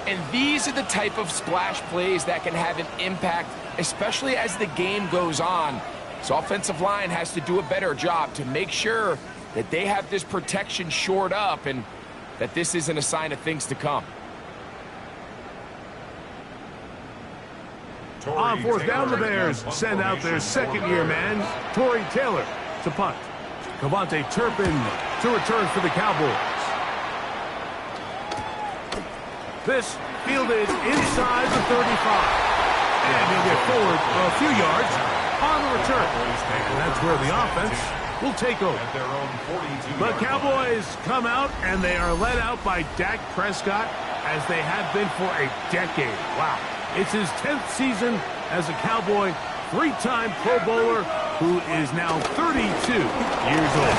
And these are the type of splash plays that can have an impact, especially as the game goes on. So offensive line has to do a better job to make sure that they have this protection shored up and that this isn't a sign of things to come. On fourth down, the Bears send out their second-year man, Torrey Taylor, to punt. Cavante Turpin to return for the Cowboys. This fielded inside the 35. And he'll get forward a few yards on the return. And that's where the offense will take over. The Cowboys come out, and they are led out by Dak Prescott, as they have been for a decade. Wow. It's his 10th season as a Cowboy, 3-time Pro Bowler, who is now 32 years old.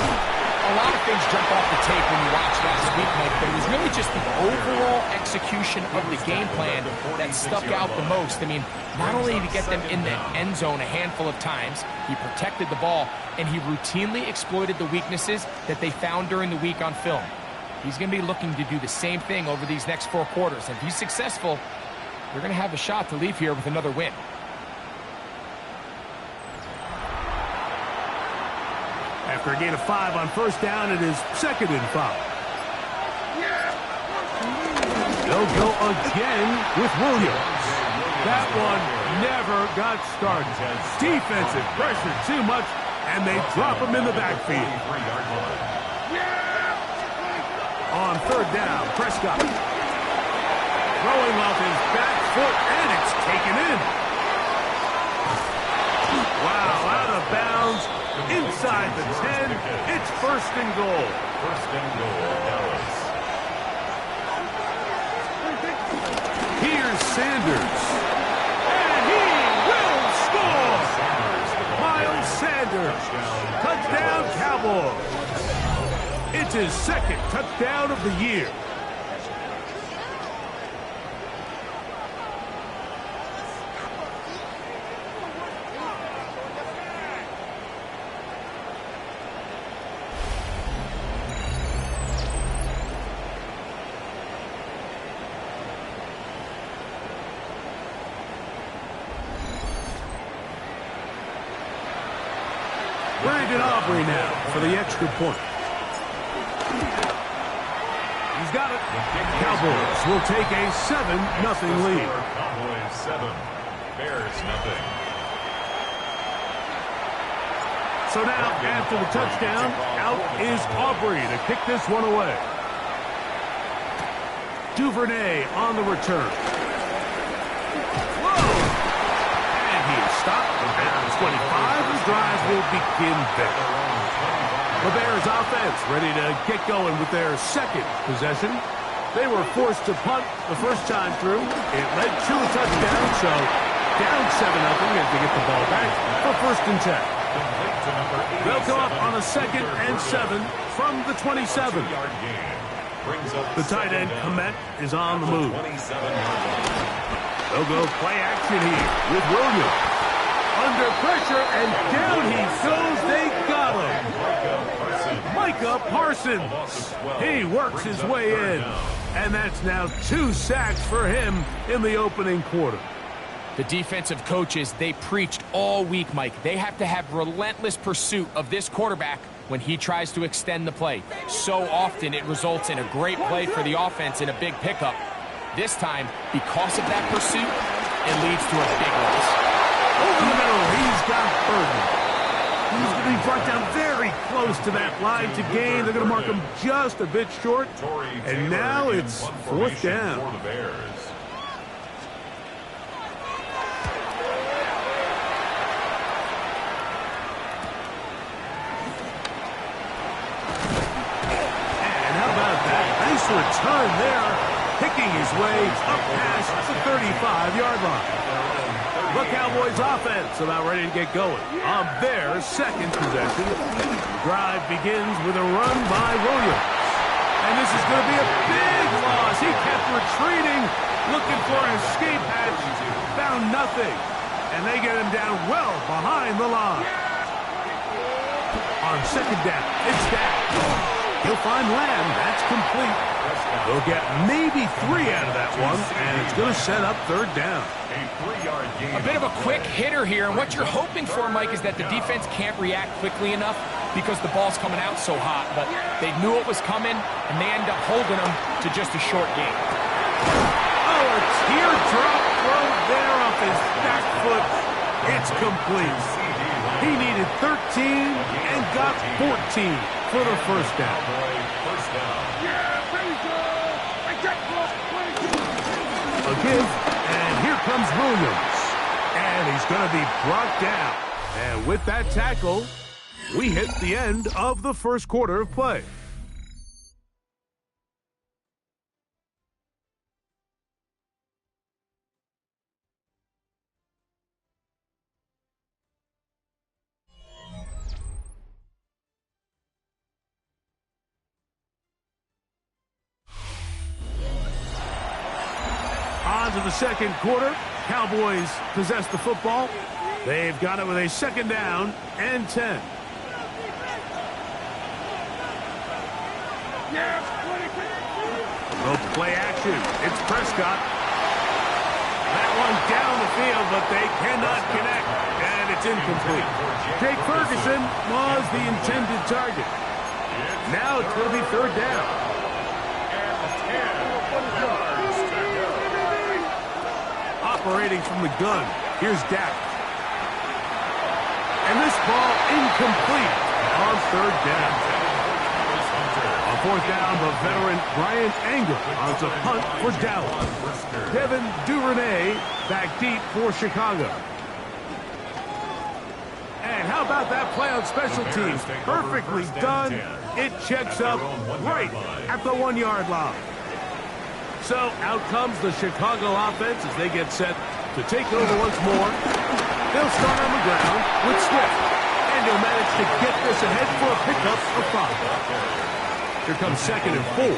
A lot of things jump off the tape when you watch last week, Mike, but it was really just the overall execution of the game plan that stuck out the most. I mean, not only did he get them in the end zone a handful of times, he protected the ball, and he routinely exploited the weaknesses that they found during the week on film. He's going to be looking to do the same thing over these next 4 quarters. If he's successful, they're going to have a shot to leave here with another win. After a gain of 5 on first down, it is 2nd and 5. They'll go again with Williams. That one never got started. Defensive pressure too much, and they drop him in the backfield. On third down, Prescott. Throwing off his back foot, and it's taken in. Wow, out of bounds. Inside the 10, it's 1st and goal. 1st and goal, Dallas. Here's Sanders. And he will score! Miles Sanders. Touchdown, Cowboys. It's his 2nd touchdown of the year. Brandon Aubrey now for the extra point. He's He's got it. Cowboys will take a 7-0 lead. Cowboys 7, Bears nothing. So now, after the touchdown, out is Aubrey to kick this one away. Duvernay on the return. Whoa! And he is stopped at 25. The drive will begin there. The Bears offense ready to get going with their second possession. They were forced to punt the first time through. It led to a touchdown, so down 7-0 as they get the ball back for 1st and 10. They'll come up on a 2nd and 7 from the 27. The tight end, Komet, is on the move. They'll go play action here with Williams. Under pressure, and down he goes. They got him. Micah Parsons. He works his way in. And that's now 2 sacks for him in the opening quarter. The defensive coaches, they preached all week, Mike. They have to have relentless pursuit of this quarterback when he tries to extend the play. So often it results in a great play for the offense and a big pickup. This time, because of that pursuit, it leads to a big loss. Over the middle, he's got Burton. He's going to be brought down very close to that line to gain. They're going to mark him just a bit short. And now it's 4th down. For the Bears. Return there, picking his way up past the 35-yard line. The Cowboys offense about ready to get going on their second possession. The drive begins with a run by Williams. And this is going to be a big loss. He kept retreating, looking for an escape hatch, found nothing. And they get him down well behind the line. On 2nd down, it's down. He'll find Lamb. That's complete. They'll get maybe 3 out of that one, and it's going to set up 3rd down. A bit of a quick hitter here, and what you're hoping for, Mike, is that the defense can't react quickly enough because the ball's coming out so hot. But they knew it was coming, and they end up holding them to just a short game. Oh, a teardrop throw there off his back foot. It's complete. He needed 13 and got 14 for the 1st down. A give, and here comes Williams. And he's going to be brought down. And with that tackle, we hit the end of the 1st quarter of play. On to the 2nd quarter. Cowboys possess the football. They've got it with a 2nd down and 10. They'll play action. It's Prescott. That one down the field, but they cannot connect. And it's incomplete. Jake Ferguson was the intended target. Now it's going to be 3rd down. Operating from the gun. Here's Dak. And this ball incomplete on 3rd down. On 4th down, the veteran Brian Anger on to punt for Dallas. Devin Duvernay back deep for Chicago. And how about that play on special teams? Perfectly done. It checks up right at the 1-yard line. So out comes the Chicago offense as they get set to take over once more. They'll start on the ground with Swift. And he'll manage to get this ahead for a pickup of 5. Here comes 2nd and 4. A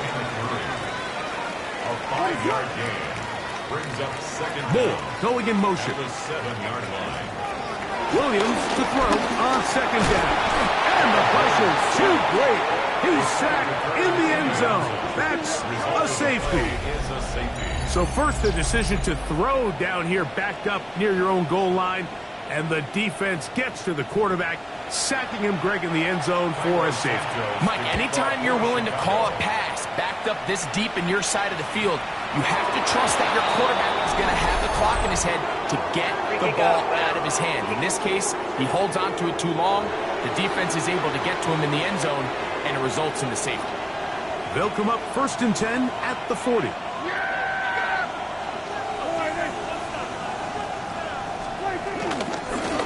5-yard gain brings up 2nd down. Moore going in motion. The 7-yard line. Williams to throw on 2nd down. And the pressure's too great. He's sacked in the end zone. That's a safety. So first the decision to throw down here backed up near your own goal line. And the defense gets to the quarterback sacking him, Greg, in the end zone for a safety. Mike, anytime you're willing to call a pass backed up this deep in your side of the field, you have to trust that your quarterback is going to have the clock in his head to get the ball out of his hand. In this case, he holds on to it too long. The defense is able to get to him in the end zone, and it results in the safety. They'll come up 1st and 10 at the 40.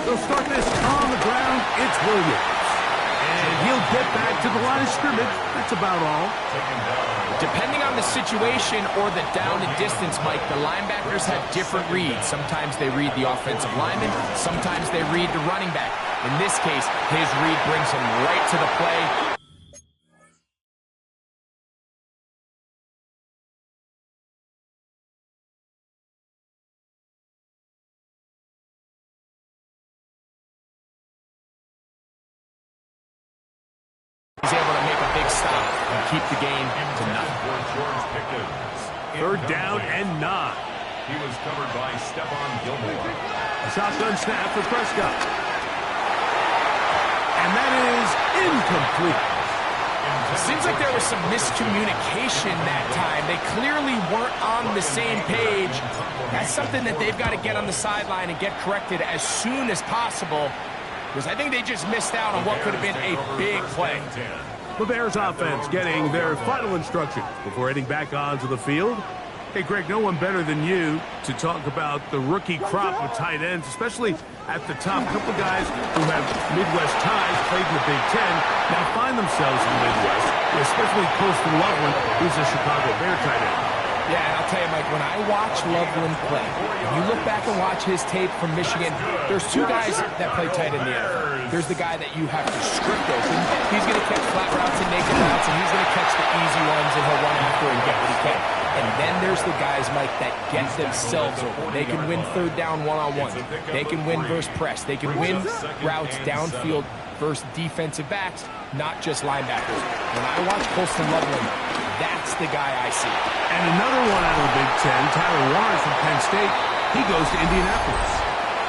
They'll start this on the ground. It's Williams. And he'll get back to the line of scrimmage. That's about all. Depending on the situation or the down and distance, Mike, the linebackers have different reads. Sometimes they read the offensive lineman. Sometimes they read the running back. In this case, his read brings him right to the play. He's able to make a big stop and keep the game to nothing. 3rd down and 9. He was covered by Stephon Gilmore. A shotgun snap for Prescott. And that is incomplete. Seems like there was some miscommunication that time. They clearly weren't on the same page. That's something that they've got to get on the sideline and get corrected as soon as possible, because I think they just missed out on what could have been a big play. The Bears offense getting their final instructions before heading back onto the field. Hey, Greg, no one better than you to talk about the rookie crop of tight ends, especially at the top. A couple of guys who have Midwest ties, played in the Big Ten, now find themselves in the Midwest, especially Colston Loveland, who's a Chicago Bear tight end. Yeah, and I'll tell you, Mike, when I watch Loveland play, when you look back and watch his tape from Michigan, there's two guys that play tight in the NFL. There's the guy that you have to script open. He's going to catch flat routes and naked routes, and he's going to catch the easy ones, and he'll run after and get what he can. And then there's the guys, Mike, that get themselves open. They can win 3rd down one-on-one. They can win versus press. They can win routes downfield versus defensive backs, not just linebackers. When I watch Colston Loveland, that's the guy I see. And another one out of the Big Ten, Tyler Warren from Penn State. He goes to Indianapolis.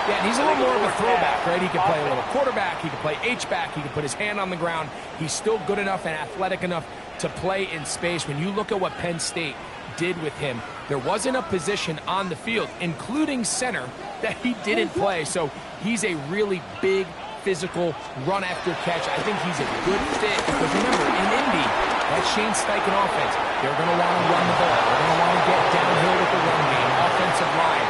Yeah, and he's a little more of a throwback, right? He can play a little quarterback. He can play H-back. He can put his hand on the ground. He's still good enough and athletic enough to play in space. When you look at what Penn State did with him, there wasn't a position on the field, including center, that he didn't play. So he's a really big, physical, run-after-catch. I think he's a good fit because, remember, in Indy, that Shane Steichen offense, they're going to want to run the ball. They're going to want to get downhill with the run game, offensive line.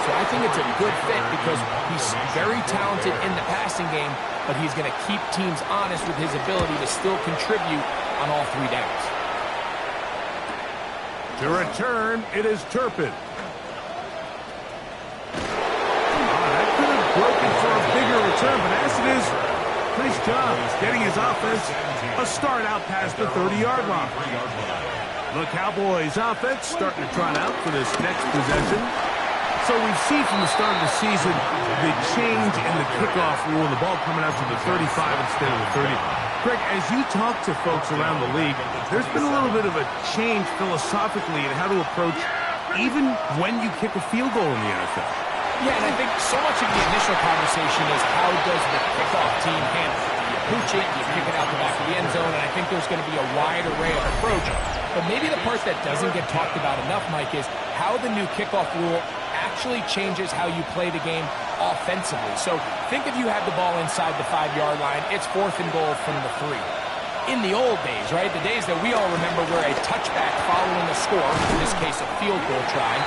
So I think it's a good fit because he's very talented in the passing game, but he's going to keep teams honest with his ability to still contribute on all 3 downs. To return, it is Turpin. That could have broken for a bigger return, but as it is, nice job getting his offense a start out past the 30-yard line. The Cowboys offense starting to trot out for this next possession. So we've seen from the start of the season the change in the kickoff rule, the ball coming out to the 35 instead of the 30. Greg, as you talk to folks around the league, there's been a little bit of a change philosophically in how to approach even when you kick a field goal in the NFL. Yeah, and I think so much of the initial conversation is how does the kickoff team handle it? You pooch it, you kick it out the back of the end zone, and I think there's going to be a wide array of approach. But maybe the part that doesn't get talked about enough, Mike, is how the new kickoff rule actually changes how you play the game offensively. So think if you have the ball inside the 5-yard line, it's 4th and goal from the 3. In the old days, right, the days that we all remember where a touchback following a score, in this case a field goal try,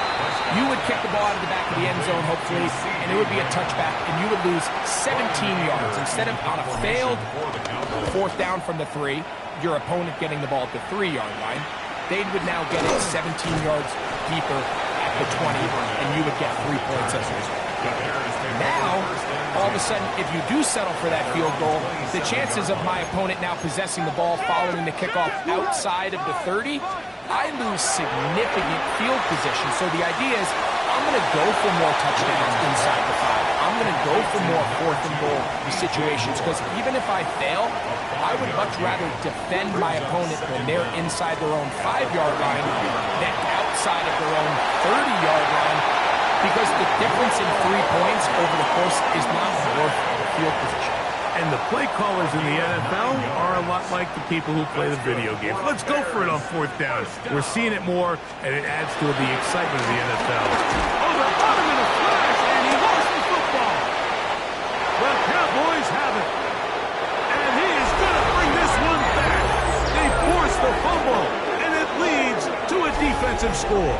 you would kick the ball out of the back of the end zone, hopefully, and it would be a touchback, and you would lose 17 yards. Instead of on a failed 4th down from the 3, your opponent getting the ball at the 3-yard line, they would now get it 17 yards deeper at the 20, and you would get 3 points as a result. Now, all of a sudden, if you do settle for that field goal, the chances of my opponent now possessing the ball following the kickoff outside of the 30, I lose significant field position. So the idea is, I'm going to go for more touchdowns inside the 5. I'm going to go for more 4th and goal situations, because even if I fail, I would much rather defend my opponent when they're inside their own 5-yard line than outside of their own 30-yard line, because the difference in 3 points over the course is not worth the field position. And the play callers in the NFL are a lot like the people who play the video games. Let's go for it on fourth down. We're seeing it more, and it adds to the excitement of the NFL. Oh, they're on him in a flash, and he lost the football. Well, Cowboys have it. And he is going to bring this one back. They force the fumble, and it leads to a defensive score.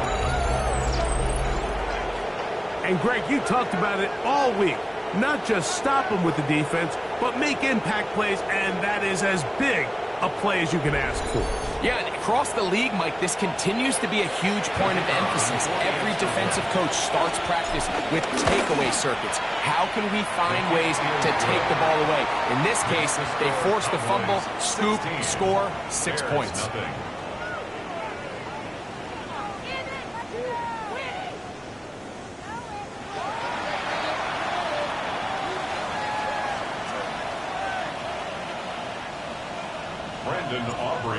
And, Greg, you talked about it all week. Not just stop them with the defense, but make impact plays, and that is as big a play as you can ask for. Yeah, and across the league, Mike, this continues to be a huge point of emphasis. Every defensive coach starts practice with takeaway circuits. How can we find ways to take the ball away? In this case, they force the fumble, scoop, score, 6 points.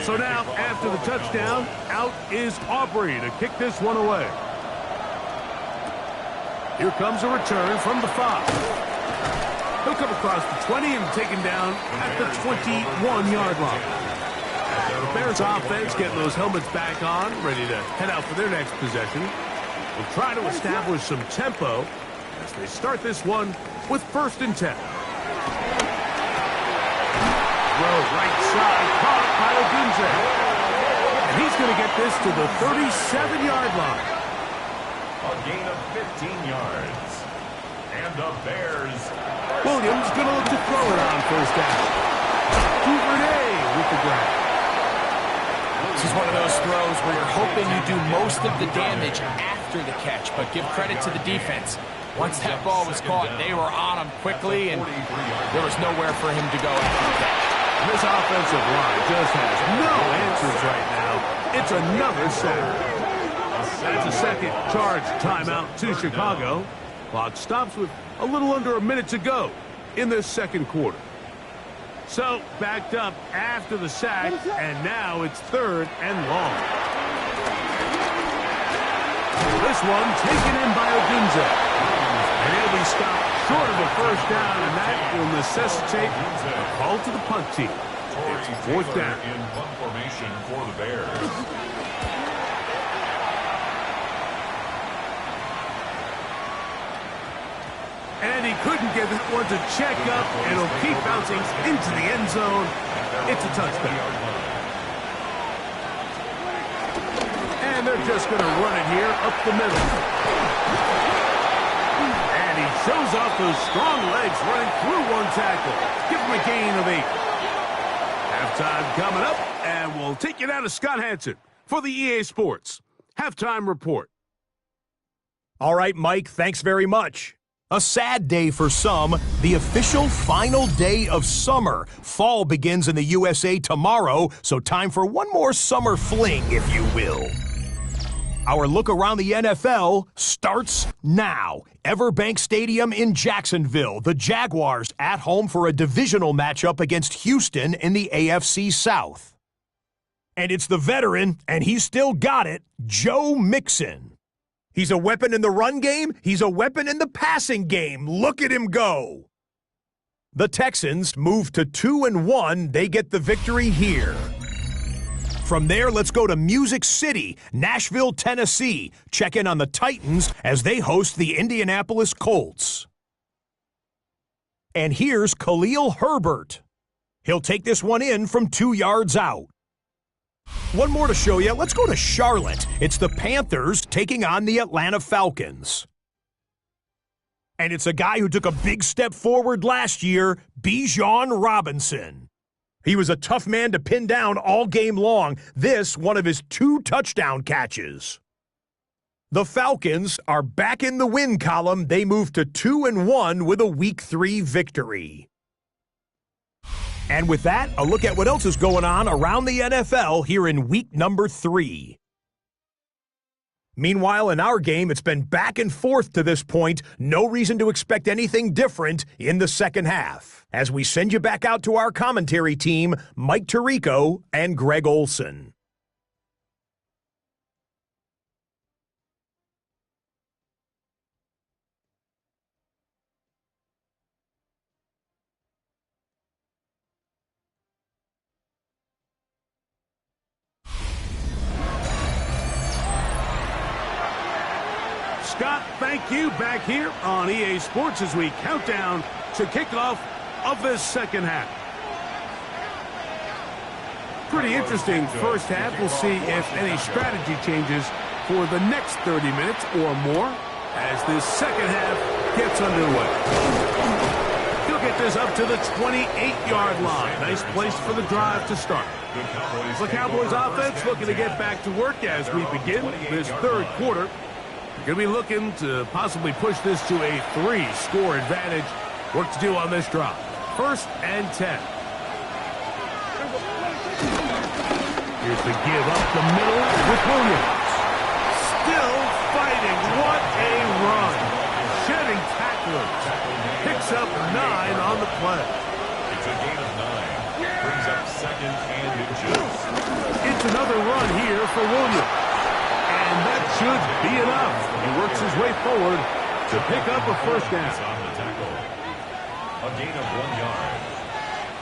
So now, after the touchdown, out is Aubrey to kick this one away. Here comes a return from the 5. He'll come across the 20 and taken down at the 21-yard line. The Bears offense getting those helmets back on, ready to head out for their next possession. Will try to establish some tempo as they start this one with 1st and 10. Right side, caught by Odunze. And he's going to get this to the 37-yard line. A gain of 15 yards. And the Bears. Williams going to look to throw it on 1st down. Duvernay with the grab. This is one of those throws where you're hoping you do most of the damage after the catch, but give credit to the defense. Once that ball was caught, they were on him quickly, and there was nowhere for him to go after the catch. This offensive line just has no answers right now. It's another sack. That's a second charge timeout to Chicago. Clock stops with a little under a minute to go in this second quarter. So, backed up after the sack, and now it's 3rd and long. This one taken in by Odunze. And he'll be stopped short of a 1st down, and that will necessitate a call to the punt team. It's 4th down. In punt formation for the Bears. And he couldn't get that one to check up, and it'll keep bouncing into the end zone. It's a touchdown. And they're just going to run it here up the middle. And he shows off those strong legs running through one tackle. Give him a gain of 8. Halftime coming up, and we'll take you down to Scott Hanson for the EA Sports Halftime Report. All right, Mike, thanks very much. A sad day for some, the official final day of summer. Fall begins in the USA tomorrow, so time for one more summer fling, if you will. Our look around the NFL starts now. Everbank Stadium in Jacksonville. The Jaguars at home for a divisional matchup against Houston in the AFC South. And it's the veteran, and he's still got it, Joe Mixon. He's a weapon in the run game. He's a weapon in the passing game. Look at him go. The Texans move to 2-1. They get the victory here. From there, let's go to Music City, Nashville, Tennessee. Check in on the Titans as they host the Indianapolis Colts. And here's Khalil Herbert. He'll take this one in from 2 yards out. One more to show you. Let's go to Charlotte. It's the Panthers taking on the Atlanta Falcons. And it's a guy who took a big step forward last year, Bijan Robinson. He was a tough man to pin down all game long. This, one of his 2 touchdown catches. The Falcons are back in the win column. They move to 2-1 with a Week 3 victory. And with that, a look at what else is going on around the NFL here in week number 3. Meanwhile, in our game, it's been back and forth to this point. No reason to expect anything different in the second half. As we send you back out to our commentary team, Mike Tirico and Greg Olson. Scott, thank you. Back here on EA Sports as we count down to kickoff of this second half. Pretty interesting first half. We'll see if any strategy changes for the next 30 minutes or more as this second half gets underway. He'll get this up to the 28-yard line. Nice place for the drive to start. The Cowboys offense looking to get back to work as we begin this third quarter. Going to be looking to possibly push this to a 3-score advantage. Work to do on this drive. 1st and 10. Here's the give up the middle with Williams. Still fighting. What a run. Shedding tacklers. Picks up 9 on the play. It's a gain of 9. Brings up 2nd and inches. It's another run here for Williams. And that should be enough. He works his way forward to pick up a first down. On the tackle. A gain of 1 yard.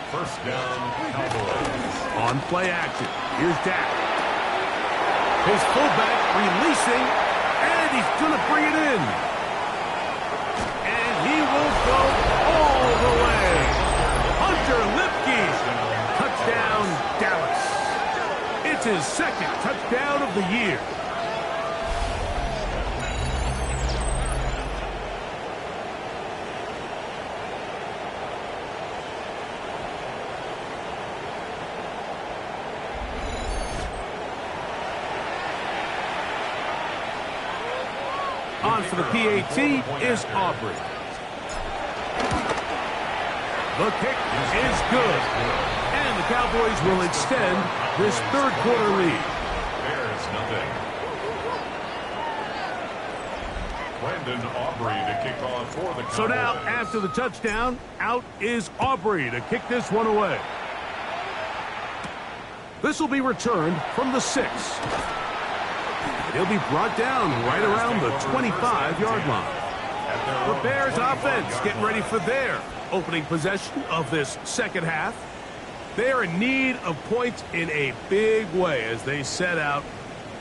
First down, Cowboys. On play action, here's Dak. His fullback releasing, and he's going to bring it in. And he will go all the way. Hunter Lipke, touchdown Dallas. It's his 2nd touchdown of the year. On for the PAT is Aubrey. The kick is good. And the Cowboys will extend this third quarter lead. There's nothing. Brandon Aubrey to kick off for the Cowboys. So now, after the touchdown, out is Aubrey to kick this one away. This will be returned from the 6. He'll be brought down right around the 25-yard line. The Bears offense getting ready for their opening possession of this second half. They are in need of points in a big way as they set out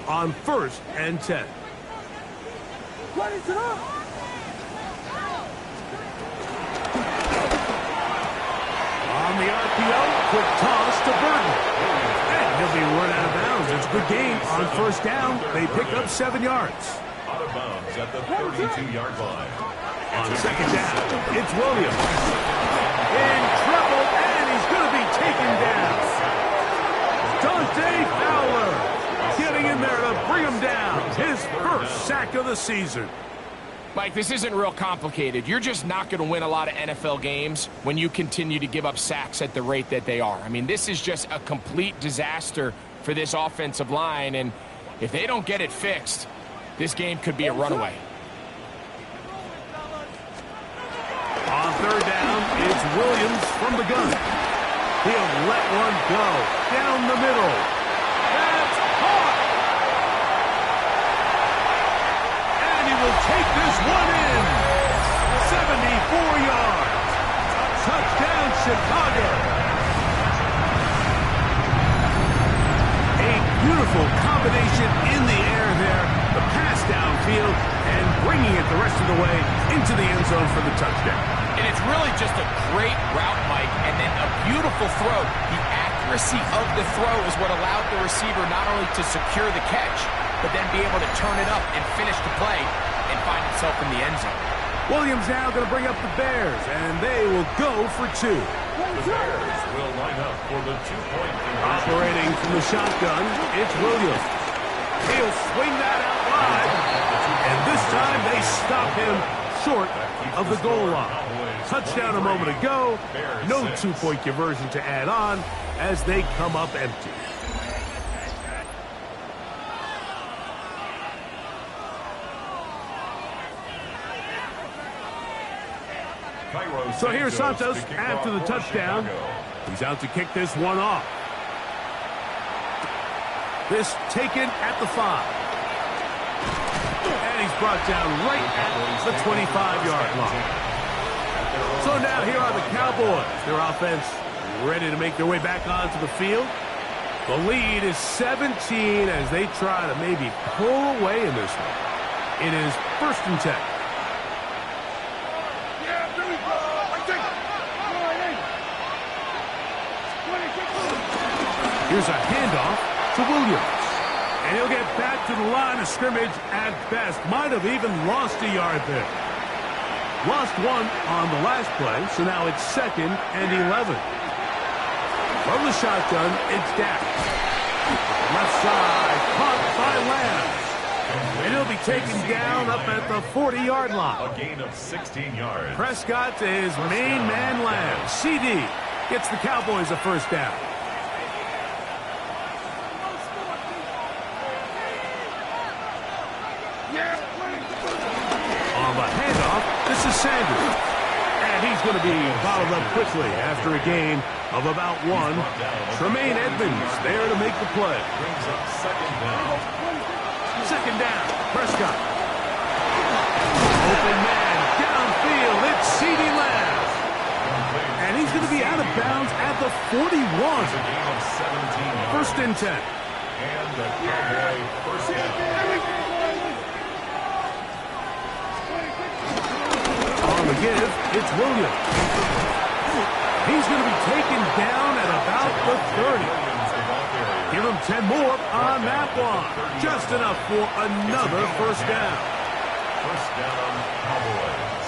on 1st and 10. On the RPO, quick toss to Burton. He'll be run out of bounds. It's a good game on 1st down. They pick up 7 yards. Out of bounds at the 32-yard line. On 2nd down, it's Williams. In trouble, and he's going to be taken down. Dante Fowler getting in there to bring him down. His 1st sack of the season. Mike, this isn't real complicated. You're just not going to win a lot of NFL games when you continue to give up sacks at the rate that they are. I mean, this is just a complete disaster for this offensive line, and if they don't get it fixed, this game could be a runaway. On 3rd down, it's Williams from the gun. He'll let one go down the middle. That's caught! And he will take this one in. 74 yards. Touchdown, Chicago. A beautiful combination in the air there. The pass downfield and bringing it the rest of the way into the end zone for the touchdown. And it's really just a great route, Mike, and then a beautiful throw. The accuracy of the throw is what allowed the receiver not only to secure the catch, but then be able to turn it up and finish the play and find himself in the end zone. Williams now going to bring up the Bears, and they will go for 2. The Bears will line up for the 2-point conversion. Operating from the shotgun, it's Williams. He'll swing that out wide, and this time they stop him short of the goal line. Touchdown a moment ago. No 2-point conversion to add on as they come up empty. So here's Santos after the touchdown. He's out to kick this one off. This taken at the 5. And he's brought down right at the 25-yard line. So now here are the Cowboys. Their offense ready to make their way back onto the field. The lead is 17 as they try to maybe pull away in this one. It is 1st and 10. Yeah, there we go. I think. Here's a handoff to Williams. And he'll get back to the line of scrimmage at best. Might have even lost a yard there. Lost one on the last play, so now it's 2nd and 11. From the shotgun, it's Dak. Left side, caught by Lamb. And he'll be taken down up at the 40-yard line. A gain of 16 yards. Prescott to his main man, Lamb. CD gets the Cowboys a 1st down. On the handoff, this is Sanders. And he's going to be bottled up quickly after a gain of about 1. Tremaine Edmonds there to make the play. Brings up 2nd down. 2nd down, Prescott. Open man, downfield, it's CeeDee Lamb. And he's going to be out of bounds at the 41. It's a gain of 17 yards. 1st and 10. And the Cowboy 1st down. On the give, it's Williams. He's going to be taken down at about the 30. Give him 10 more on that one. Just enough for another 1st down. 1st down, Cowboys.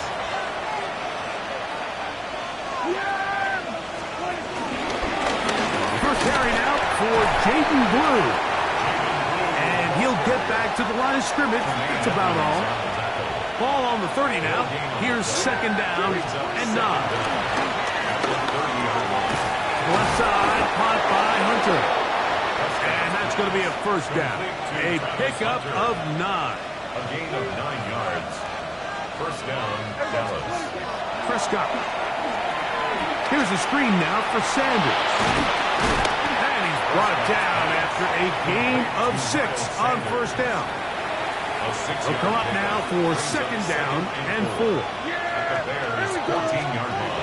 First carry now for Jaden Blue. And he'll get back to the line of scrimmage. That's about all. Ball on the 30 now. Here's 2nd down and 9. Left side, caught by Hunter. And that's going to be a 1st down. A pickup of 9. A gain of 9 yards. 1st down, Dallas. Prescott. Here's a screen now for Sanders. And he's brought down after a gain of 6 on 1st down. He'll come up now for 2nd down and 4. At the Bears' 14-yard line.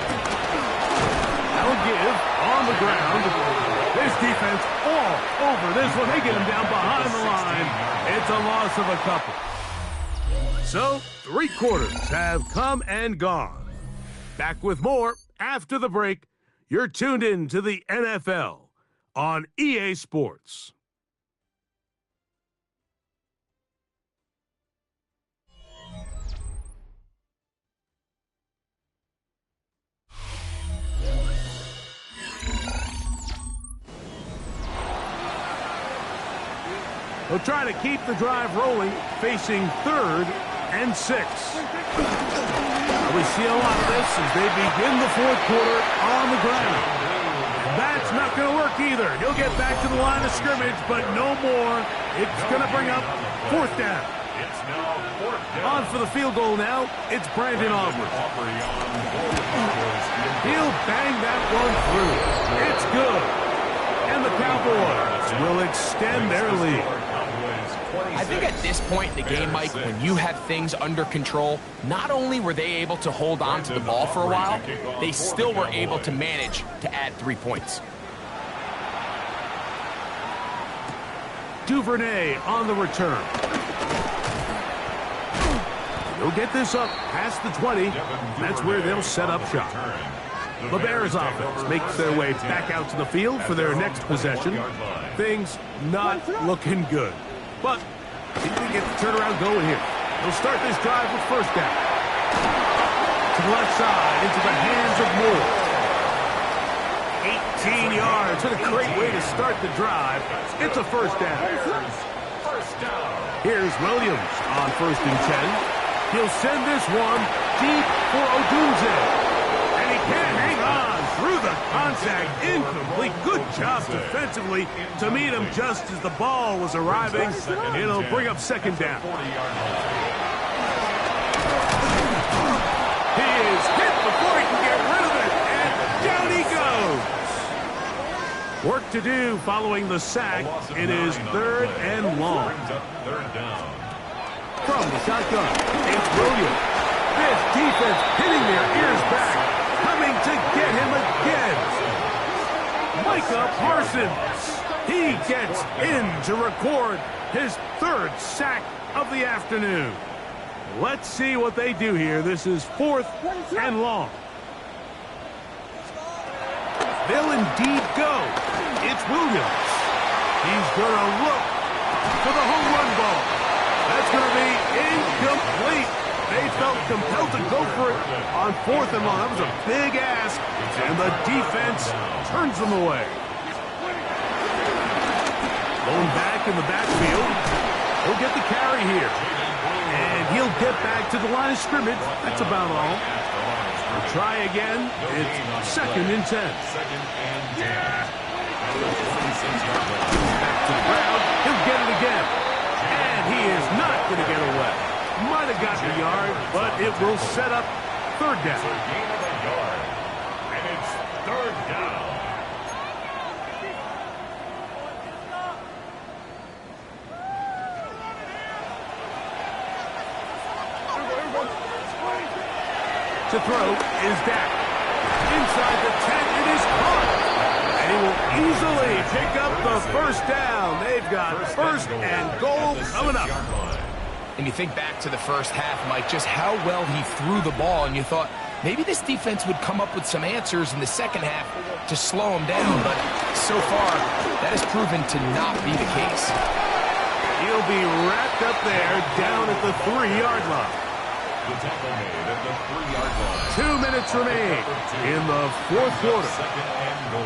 That'll give on the ground. This defense all over this one. They get him down behind the line. It's a loss of a couple. So, 3 quarters have come and gone. Back with more after the break. You're tuned in to the NFL on EA Sports. They'll try to keep the drive rolling, facing 3rd and 6. We see a lot of this as they begin the 4th quarter on the ground. That's not going to work either. He'll get back to the line of scrimmage, but no more. It's going to bring up 4th down. It's now 4th down. On for the field goal now, it's Brandon Aubrey. He'll bang that one through. It's good. And the Cowboys will extend their lead. I think at this point in the game, Mike, when you have things under control, not only were they able to hold on to the ball for a while, they still were able to manage to add 3 points. Duvernay on the return. He'll get this up past the 20. That's where they'll set up shop. The Bears offense makes their way back out to the field for their next possession. Things not looking good. But see if we get the turnaround going here. They'll start this drive with 1st down. To the left side, into the hands of Moore. 18 yards. What a great way to start the drive. It's a 1st down. Here's Williams on 1st and 10. He'll send this one deep for Odunze. And he can hang on through the contact. Incomplete. Good job defensively to meet him just as the ball was arriving. It'll bring up 2nd down. He is hit before he can get rid of it. And down he goes. Work to do following the sack. It is 3rd and long. From the shotgun, it's Williams. This defense hitting their ears back. Coming to get him again. Micah Parsons. He gets in to record his 3rd sack of the afternoon. Let's see what they do here. This is 4th and long. They'll indeed go. It's Williams. He's going to look for the home run ball. That's going to be incomplete. They felt compelled to go for it on 4th and long. That was a big ask, and the defense turns them away. Going back in the backfield. He'll get the carry here. And he'll get back to the line of scrimmage. That's about all. We'll try again. It's 2nd and 10. Back to the ground. He'll get it again. And he is not going to get away. Might have gotten a yard, but it will set up 3rd down. And it's 3rd down. To throw is Dak. Inside the 10, it is caught. And he will easily pick up the 1st down. They've got 1st and goal coming up. And you think back to the first half, Mike, just how well he threw the ball, and you thought maybe this defense would come up with some answers in the second half to slow him down. But so far, that has proven to not be the case. He'll be wrapped up there down at the 3-yard line. The tackle made at the 3-yard line. 2 minutes remain in the 4th quarter.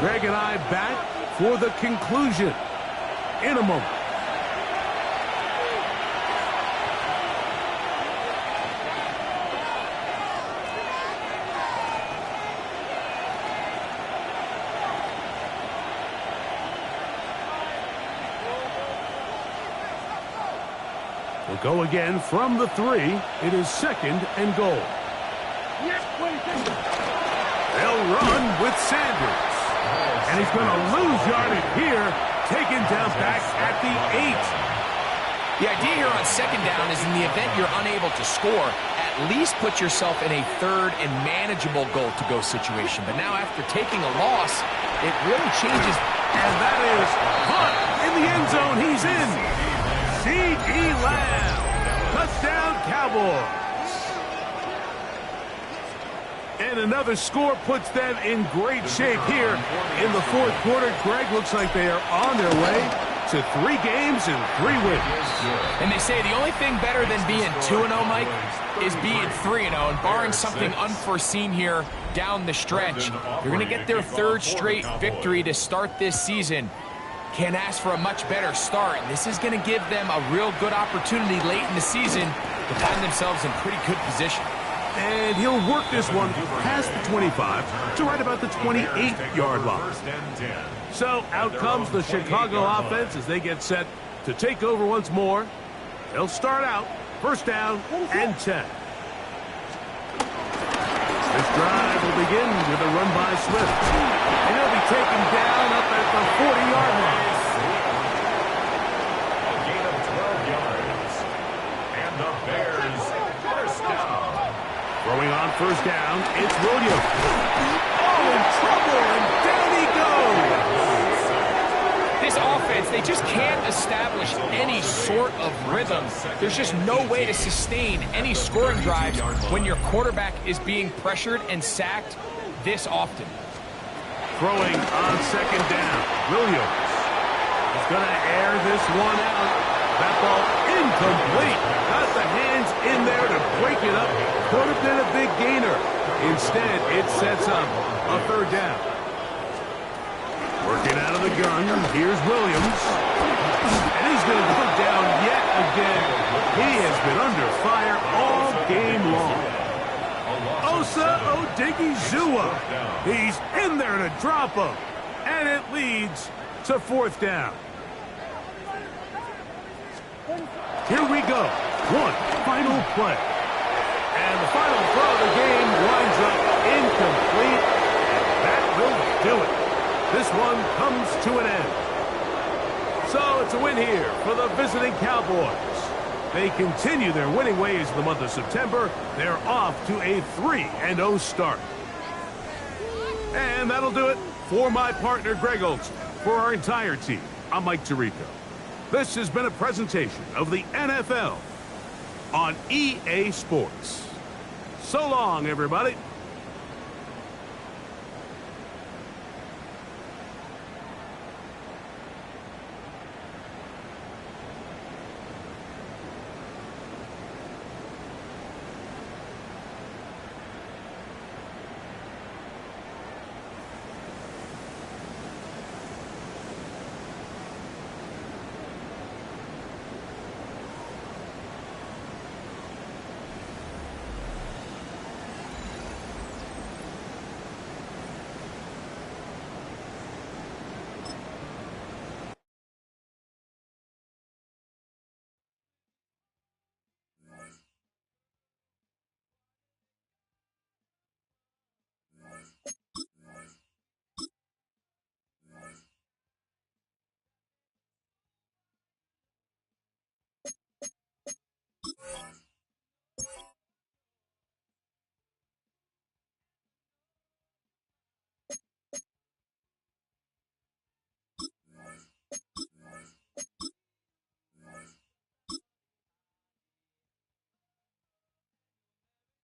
Greg and I back for the conclusion in a moment. We'll go again from the 3. It is 2nd and goal. They'll run with Sanders. And he's going to lose yardage here. Taken down back at the 8. The idea here on 2nd down is in the event you're unable to score, at least put yourself in a 3rd and manageable goal-to-go situation. But now after taking a loss, it really changes. And that is Hunt in the end zone. He's in. C.D. Lamb. Touchdown, Cowboys. And another score puts them in great shape here in the 4th quarter. Greg, looks like they are on their way to 3 games and 3 wins. And they say the only thing better than being 2-0, Mike, is being 3-0. And barring something unforeseen here down the stretch, you're going to get their 3rd straight victory to start this season. Can't ask for a much better start. And this is going to give them a real good opportunity late in the season to find themselves in pretty good position. And he'll work this one past the 25 to right about the 28-yard line. So out comes the Chicago offense as they get set to take over once more. They'll start out 1st down and 10. This drive will begin with a run by Swift. And he'll be taken down up at the 40-yard line. A gain of 12 yards. And the Bears 1st down. Throwing on 1st down, it's Williams. Oh, in trouble, and down he goes. This offense, they just can't establish any sort of rhythm. There's just no way to sustain any scoring drives when your quarterback is being pressured and sacked this often. Throwing on 2nd down, Williams is going to air this one out. That ball incomplete. Got the hands in there to break it up. Could have been a big gainer. Instead, it sets up a 3rd down. Working out of the gun, here's Williams. And he's going to go down yet again. He has been under fire all game long. Osa Odigizua. He's in there to drop him. And it leads to 4th down. Here we go. One final play. And the final throw of the game winds up incomplete. And that will do it. This one comes to an end. So it's a win here for the visiting Cowboys. They continue their winning ways in the month of September. They're off to a 3-0 start. And that'll do it for my partner, Greg Olson. For our entire team, I'm Mike Tirico. This has been a presentation of the NFL on EA Sports. So long, everybody.